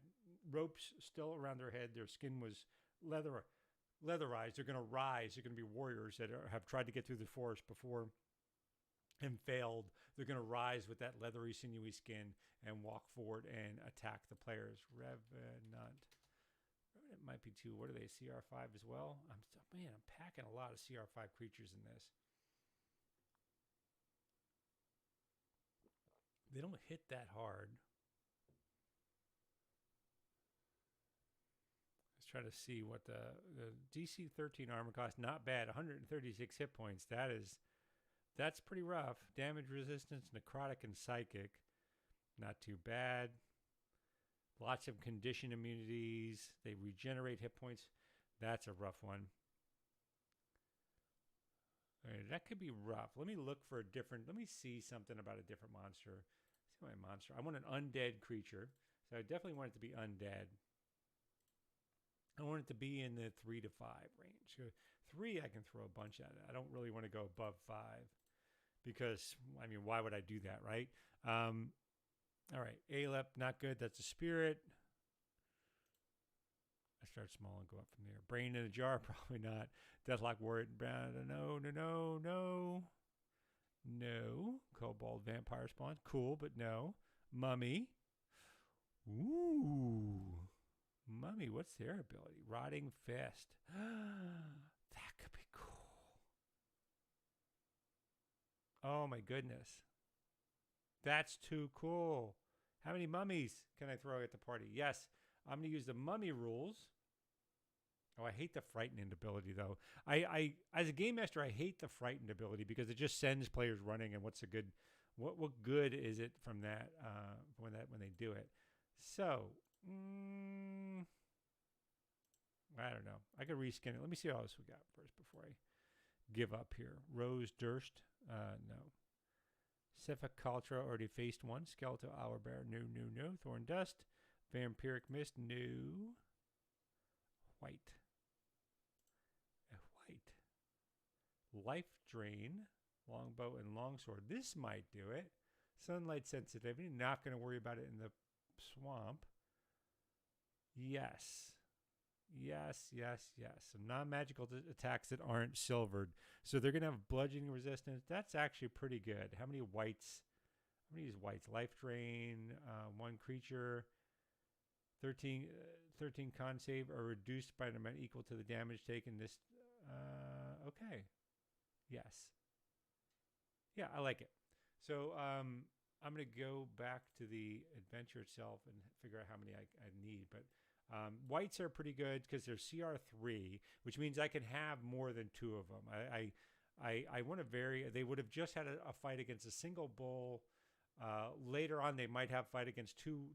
ropes still around their head. Their skin was leatherized. They're going to rise. They're going to be warriors that have tried to get through the forest before and failed. They're going to rise with that leathery, sinewy skin and walk forward and attack the players. Revenant. It might be too. What are they? CR5 as well? I'm packing a lot of CR5 creatures in this. They don't hit that hard. Let's try to see what the DC 13 armor cost. Not bad. 136 hit points. That's pretty rough. Damage resistance, necrotic, and psychic. Not too bad. Lots of condition immunities. They regenerate hit points. That's a rough one. All right, that could be rough. Let me look for a different. Let me see something about a different monster. See my monster. I want an undead creature. So I definitely want it to be undead. I want it to be in the 3 to 5 range. So 3, I can throw a bunch at it. I don't really want to go above 5 because, I mean, why would I do that, right? All right, Alep, not good. That's a spirit. I start small and go up from there. Brain in a jar, probably not. Deathlock Warrior, no. No. Kobold Vampire Spawn, cool, but no. Mummy. Ooh. Mummy, what's their ability? Rotting Fist. That could be cool. Oh my goodness. That's too cool. How many mummies can I throw at the party? Yes, I'm going to use the mummy rules. Oh, I hate the frightened ability, though. I as a game master, I hate the frightened ability because it just sends players running. And what's a good, what good is it from that when they do it? So, I don't know. I could reskin it. Let me see what else we got first before I give up here. Rose Durst, no. Sephicultra, already faced one. Skeletal Owlbear, no. Thorn Dust. Vampiric Mist, no. White. A white. Life Drain, Longbow, and Longsword. This might do it. Sunlight Sensitivity, not going to worry about it in the swamp. Yes. Some non-magical attacks that aren't silvered. So they're going to have bludgeoning resistance. That's actually pretty good. How many whites? How many is whites? Life Drain, one creature, 13 con save are reduced by an amount equal to the damage taken. This, okay. Yes. Yeah, I like it. So I'm going to go back to the adventure itself and figure out how many I need. But whites are pretty good because they're CR3, which means I can have more than two of them. I want to vary. They would have just had a fight against a single bull. Later on, they might have fight against two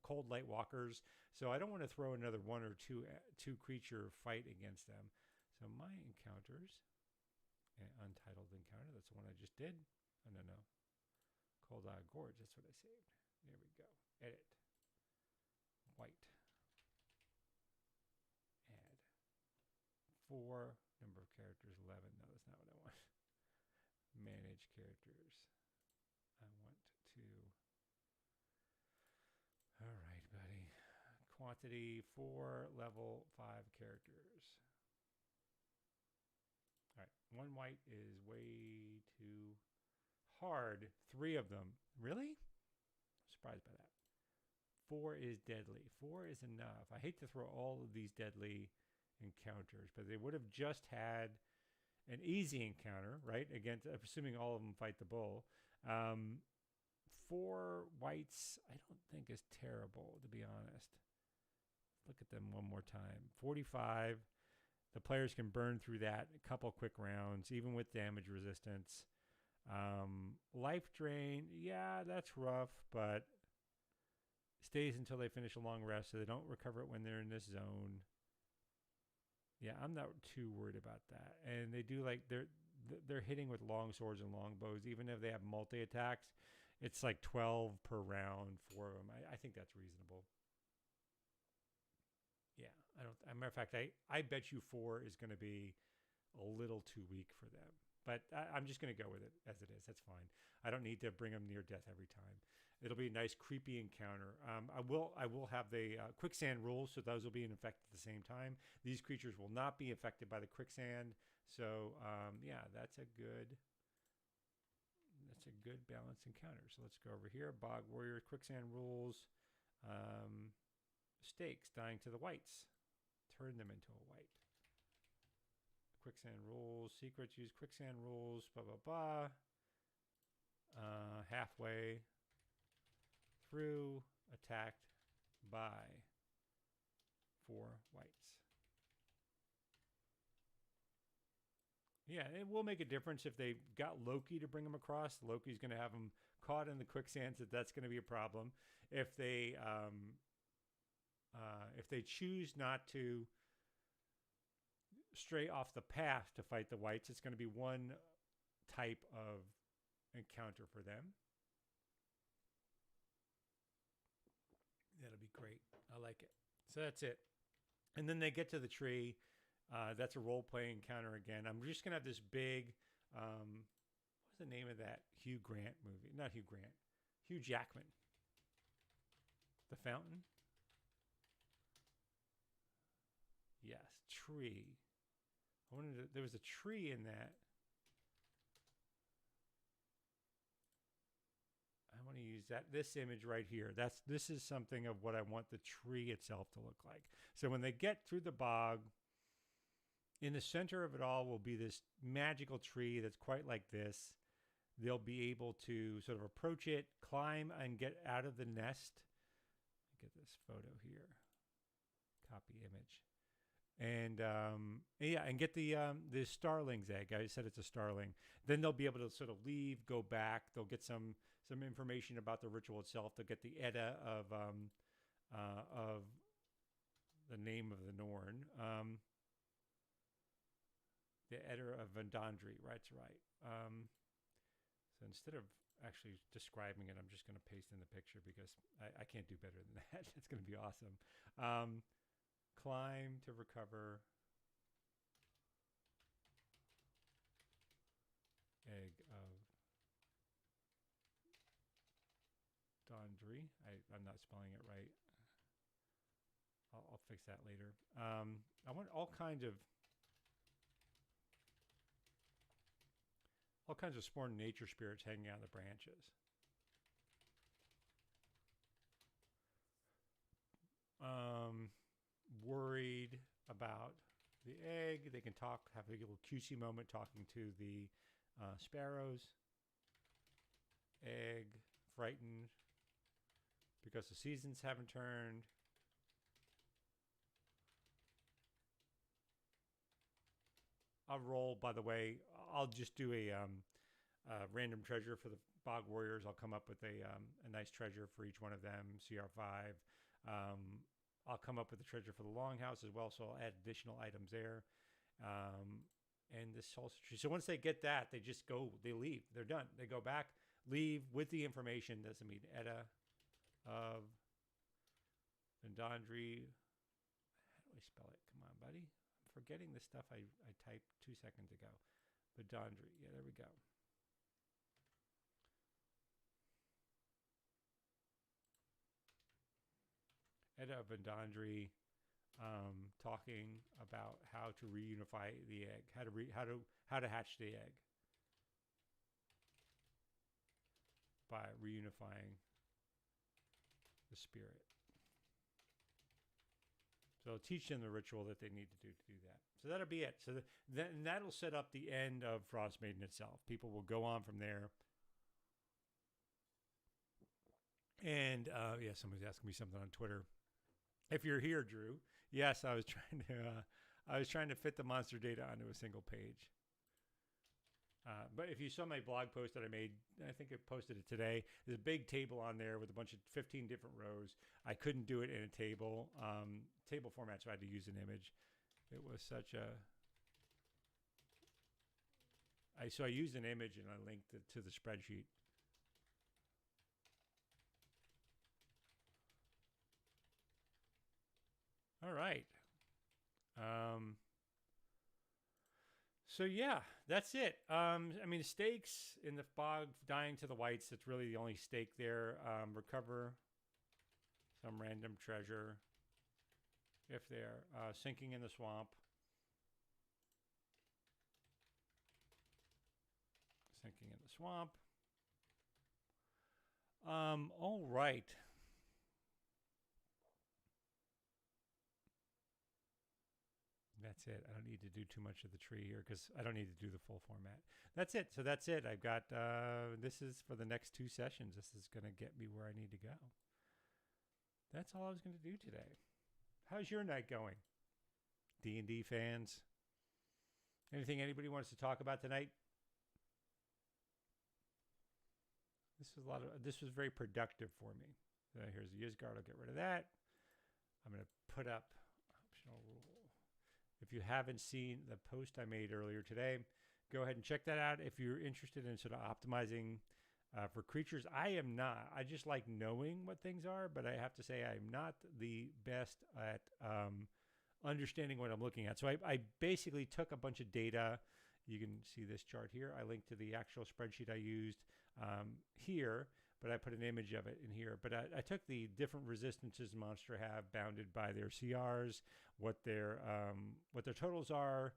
cold light walkers. So I don't want to throw another one or two creature fight against them. So my encounters, untitled encounter. That's the one I just did. Oh, no. Cold Eye Gorge. That's what I saved. There we go. Edit. White. Add. 4. Number of characters 11. No, that's not what I want. Manage characters. I want to. All right, buddy. Quantity 4, level 5 characters. All right. One white is way too hard. 3 of them. Really? I'm surprised by that. 4 is deadly. 4 is enough. I hate to throw all of these deadly encounters, but they would have just had an easy encounter, right? Against, assuming all of them fight the bull. 4 whites, I don't think is terrible, to be honest. Look at them one more time. 45. The players can burn through that a couple quick rounds, even with damage resistance. Life Drain, yeah, that's rough, but stays until they finish a long rest, so they don't recover it when they're in this zone. Yeah, I'm not too worried about that. And they do like they're hitting with long swords and long bows, even if they have multi attacks. It's like 12 per round for them. I think that's reasonable. Yeah, I don't. As a matter of fact, I bet you 4 is going to be a little too weak for them. But I'm just going to go with it as it is. That's fine. I don't need to bring them near death every time. It'll be a nice creepy encounter. I will have the quicksand rules, so those will be in effect at the same time. These creatures will not be affected by the quicksand. So yeah, that's a good balanced encounter. So let's go over here. Bog Warrior, quicksand rules, stakes, dying to the whites. Turn them into a white. Quicksand rules, secrets, use quicksand rules, blah, blah, blah. Halfway through, attacked by 4 whites. Yeah, it will make a difference if they got Loki to bring them across. Loki's going to have them caught in the quicksand, so that's going to be a problem. If they choose not to stray off the path to fight the whites, it's going to be one type of encounter for them. That'll be great. I like it. So that's it. And then they get to the tree. That's a role-playing encounter again. I'm just going to have this big, what's the name of that Hugh Grant movie? Not Hugh Grant. Hugh Jackman. The Fountain? Yes, tree. There was a tree in that. I want to use this image right here. This is something of what I want the tree itself to look like. So when they get through the bog, in the center of it all will be this magical tree that's quite like this. They'll be able to sort of approach it, climb, and get out of the nest. Get this photo here. Copy image. And yeah, and get the starling's egg. I said it's a starling. Then they'll be able to sort of leave, go back. They'll get some information about the ritual itself. They'll get the Edda of the name of the Norn. The Edda of Vendandri, right? So instead of actually describing it, I'm just going to paste in the picture because I can't do better than that. It's going to be awesome. Climb to recover egg of Dondry. I'm not spelling it right. I'll fix that later. I want all kinds of spawned nature spirits hanging out in the branches. Worried about the egg. They can talk, have a little cutesy moment talking to the sparrows. Egg, frightened because the seasons haven't turned. I'll roll, by the way. I'll just do a random treasure for the Bog Warriors. I'll come up with a nice treasure for each one of them, CR5. I'll come up with a treasure for the Longhouse as well, so I'll add additional items there. And this salsa tree. So once they get that, they just go, they leave. They're done. They go back, leave with the information. Doesn't mean Edda of Vendandri. How do I spell it? Come on, buddy. I'm forgetting the stuff I typed 2 seconds ago. Vendandri. Yeah, there we go. Edda of Vendandri. Talking about how to reunify the egg, how to hatch the egg by reunifying the spirit. So I'll teach them the ritual that they need to do that. So that'll be it. So then that'll set up the end of Frost Maiden itself. People will go on from there. And yeah, somebody's asking me something on Twitter. If you're here, Drew, yes, I was trying to fit the monster data onto a single page. But if you saw my blog post that I made, I think I posted it today. There's a big table on there with a bunch of 15 different rows. I couldn't do it in a table format, so I had to use an image. It was such a. So I used an image and I linked it to the spreadsheet. All right. So yeah, that's it. I mean, stakes in the fog, dying to the whites. That's really the only stake there. Recover some random treasure if they're sinking in the swamp. Sinking in the swamp. All right. That's it. I don't need to do too much of the tree here because I don't need to do the full format. That's it. So that's it. I've got, this is for the next 2 sessions. This is going to get me where I need to go. That's all I was going to do today. How's your night going? D&D fans? Anything anybody wants to talk about tonight? This was very productive for me. Here's the Yizgard. I'll get rid of that. I'm going to put up optional rule. If you haven't seen the post I made earlier today, go ahead and check that out. If you're interested in sort of optimizing for creatures, I am not. I just like knowing what things are, but I have to say I'm not the best at understanding what I'm looking at. So I basically took a bunch of data. You can see this chart here. I linked to the actual spreadsheet I used here, but I put an image of it in here. But I took the different resistances monster have bounded by their CRs, what their totals are,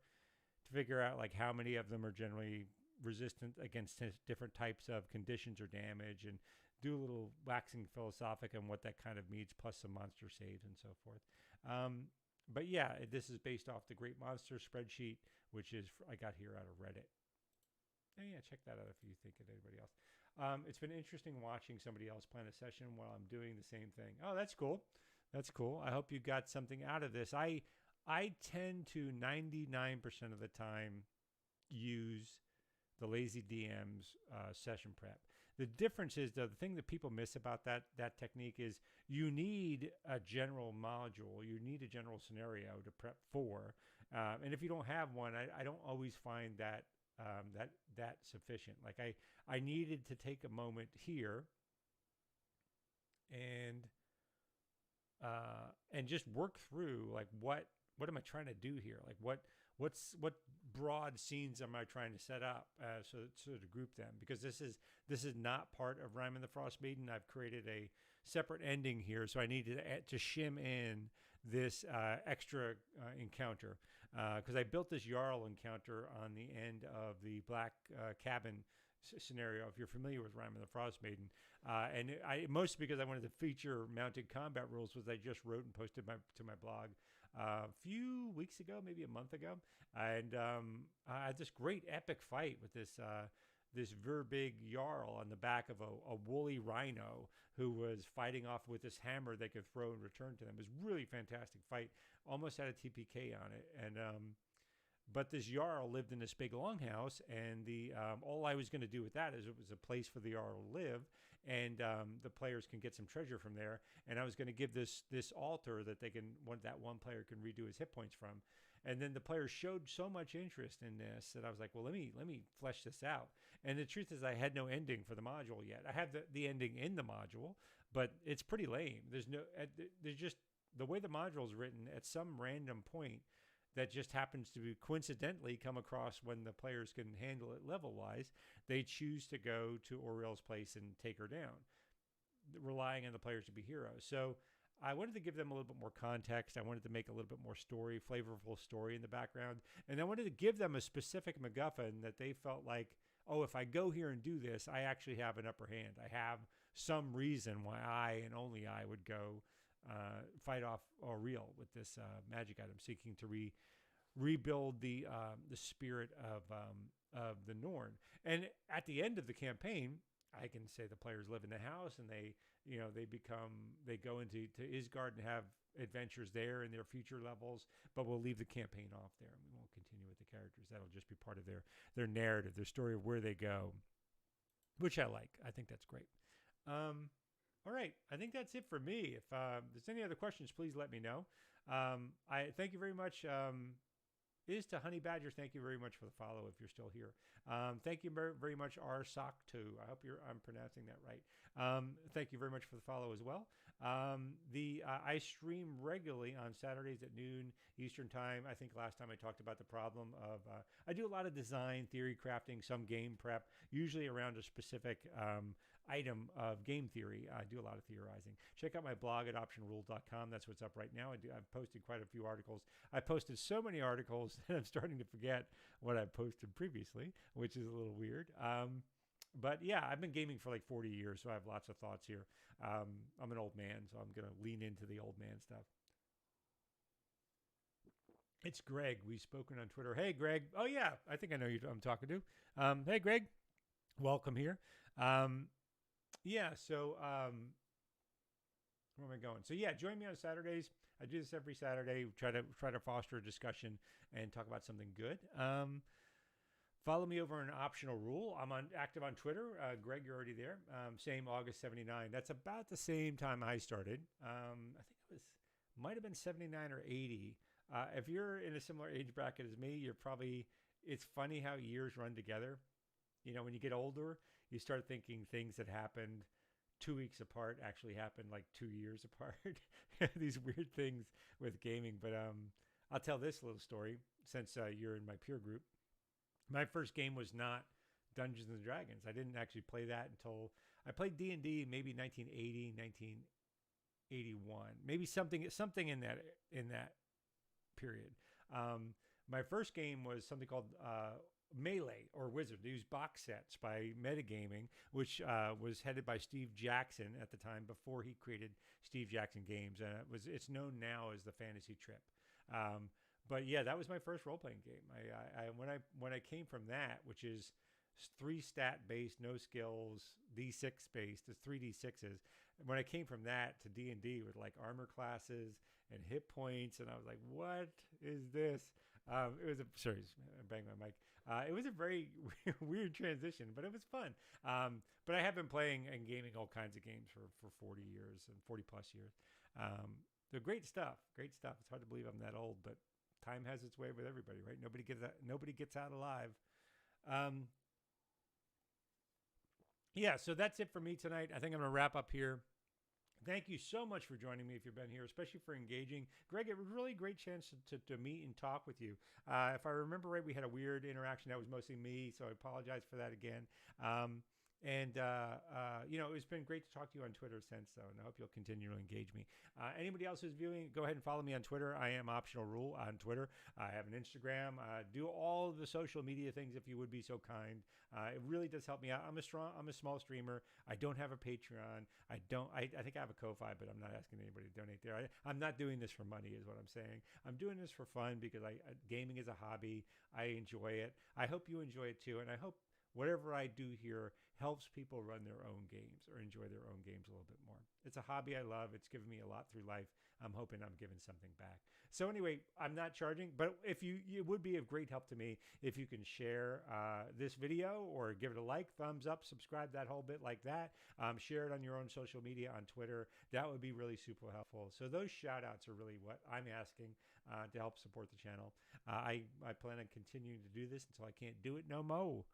to figure out like how many of them are generally resistant against different types of conditions or damage, and do a little waxing philosophic on what that kind of means, plus some monster saves and so forth. But yeah, this is based off the Great Monster spreadsheet, which is I got here out of Reddit. And yeah, check that out if you think of anybody else. It's been interesting watching somebody else plan a session while I'm doing the same thing. Oh, that's cool. That's cool. I hope you got something out of this. I tend to 99% of the time use the Lazy DM's session prep. The difference is, though, the thing that people miss about that technique is you need a general module, you need a general scenario to prep for, and if you don't have one, I don't always find that that sufficient. Like I needed to take a moment here and just work through like what am I trying to do here? Like what broad scenes am I trying to set up so to group them? Because this is not part of Rime and the Frost Maiden. I've created a separate ending here, so I needed to shim in this extra encounter because I built this Jarl encounter on the end of the Black Cabin scenario. If you're familiar with Rime and the Frost Maiden, and I mostly because I wanted to feature mounted combat rules, was I just wrote and posted to my blog a few weeks ago, maybe a month ago, and I had this great epic fight with this very big Jarl on the back of a woolly rhino who was fighting off with this hammer they could throw and return to them. It was really fantastic fight. Almost had a TPK on it, and but this Jarl lived in this big longhouse, and the all I was going to do with that is it was a place for the Jarl to live, and the players can get some treasure from there. And I was going to give this altar that that one player can redo his hit points from. And then the players showed so much interest in this that I was like, well, let me flesh this out. And the truth is, I had no ending for the module yet. I have the ending in the module, but it's pretty lame. There's just the way the module is written at some random point that just happens to coincidentally come across when the players can handle it level-wise, they choose to go to Oriel's place and take her down, relying on the players to be heroes. So I wanted to give them a little bit more context. I wanted to make a little bit more story, flavorful story in the background. And I wanted to give them a specific MacGuffin that they felt like, oh, if I go here and do this, I actually have an upper hand. I have some reason why I and only I would go fight off Oriel with this magic item, seeking to rebuild the spirit of the Norn. And at the end of the campaign, I can say the players live in the house and they go into Isgard and have adventures there in their future levels, but we'll leave the campaign off there and we won't continue with the characters. That'll just be part of their narrative, their story of where they go, which I like. I think that's great. All right, I think that's it for me. If there's any other questions, please let me know. I thank you very much. Is to Honey Badger, thank you very much for the follow if you're still here. Thank you very much, RSock2. I hope I'm pronouncing that right. Thank you very much for the follow as well. I stream regularly on Saturdays at noon Eastern time. I think last time I talked about the problem of I do a lot of design, theory crafting, some game prep, usually around a specific item of game theory. I do a lot of theorizing. Check out my blog at optionrule.com. That's what's up right now. I've posted quite a few articles. I posted so many articles that I'm starting to forget what I posted previously, which is a little weird. But yeah, I've been gaming for like 40 years, so I have lots of thoughts here. I'm an old man, so I'm going to lean into the old man stuff. It's Greg. We've spoken on Twitter. Hey, Greg. Oh, yeah. I think I know who I'm talking to. Hey, Greg. Welcome here. Yeah, so where am I going? So yeah, join me on Saturdays. I do this every Saturday. Try to foster a discussion and talk about something good. Follow me over on Optional Rule. I'm active on Twitter. Greg, you're already there. Same August 79. That's about the same time I started. I think might have been 79 or 80. If you're in a similar age bracket as me, it's funny how years run together. You know, when you get older, you start thinking things that happened 2 weeks apart actually happened like 2 years apart. These weird things with gaming. But I'll tell this little story since you're in my peer group. My first game was not Dungeons and Dragons. I didn't actually play that until I played D&D maybe 1980, 1981, maybe something in that period. My first game was something called Melee or Wizard. They used box sets by Metagaming, which was headed by Steve Jackson at the time before he created Steve Jackson Games, and it's known now as the Fantasy Trip. But yeah, that was my first role-playing game. When I came from that, which is 3 stat based, no skills, D6 based, it's 3D6s. When I came from that to D&D with like armor classes and hit points, and I was like, what is this? Sorry, I banged my mic. It was a very weird transition, but it was fun. But I have been playing and gaming all kinds of games for 40 years and 40 plus years. They're great stuff. Great stuff. It's hard to believe I'm that old, but time has its way with everybody, right? Nobody gets out alive. yeah, so that's it for me tonight. I think I'm going to wrap up here. Thank you so much for joining me if you've been here, especially for engaging. Greg, it was really a great chance to meet and talk with you. If I remember right, we had a weird interaction that was mostly me, so I apologize for that again. Um, you know, it's been great to talk to you on Twitter since, though, and I hope you'll continue to engage me. Anybody else who's viewing, go ahead and follow me on Twitter. I am Optional Rule on Twitter. I have an Instagram. Do all the social media things if you would be so kind. It really does help me out. I'm a small streamer. I don't have a Patreon. I think I have a Ko-Fi, but I'm not asking anybody to donate there. I'm not doing this for money, is what I'm saying. I'm doing this for fun because gaming is a hobby. I enjoy it. I hope you enjoy it too, and I hope whatever I do here helps people run their own games or enjoy their own games a little bit more. It's a hobby I love. It's given me a lot through life. I'm hoping I'm giving something back. So anyway, I'm not charging, but if it would be of great help to me if you can share this video or give it a like, thumbs up, subscribe, that whole bit like that. Share it on your own social media, on Twitter. That would be really super helpful. So those shout outs are really what I'm asking to help support the channel. I plan on continuing to do this until I can't do it no more.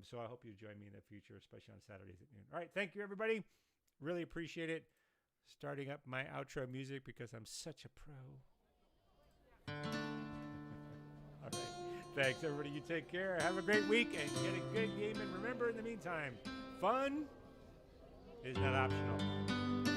So I hope you join me in the future, especially on Saturdays at noon. All right. Thank you, everybody. Really appreciate it. Starting up my outro music because I'm such a pro. All right. Thanks, everybody. You take care. Have a great week and get a good game. And remember, in the meantime, fun is not optional.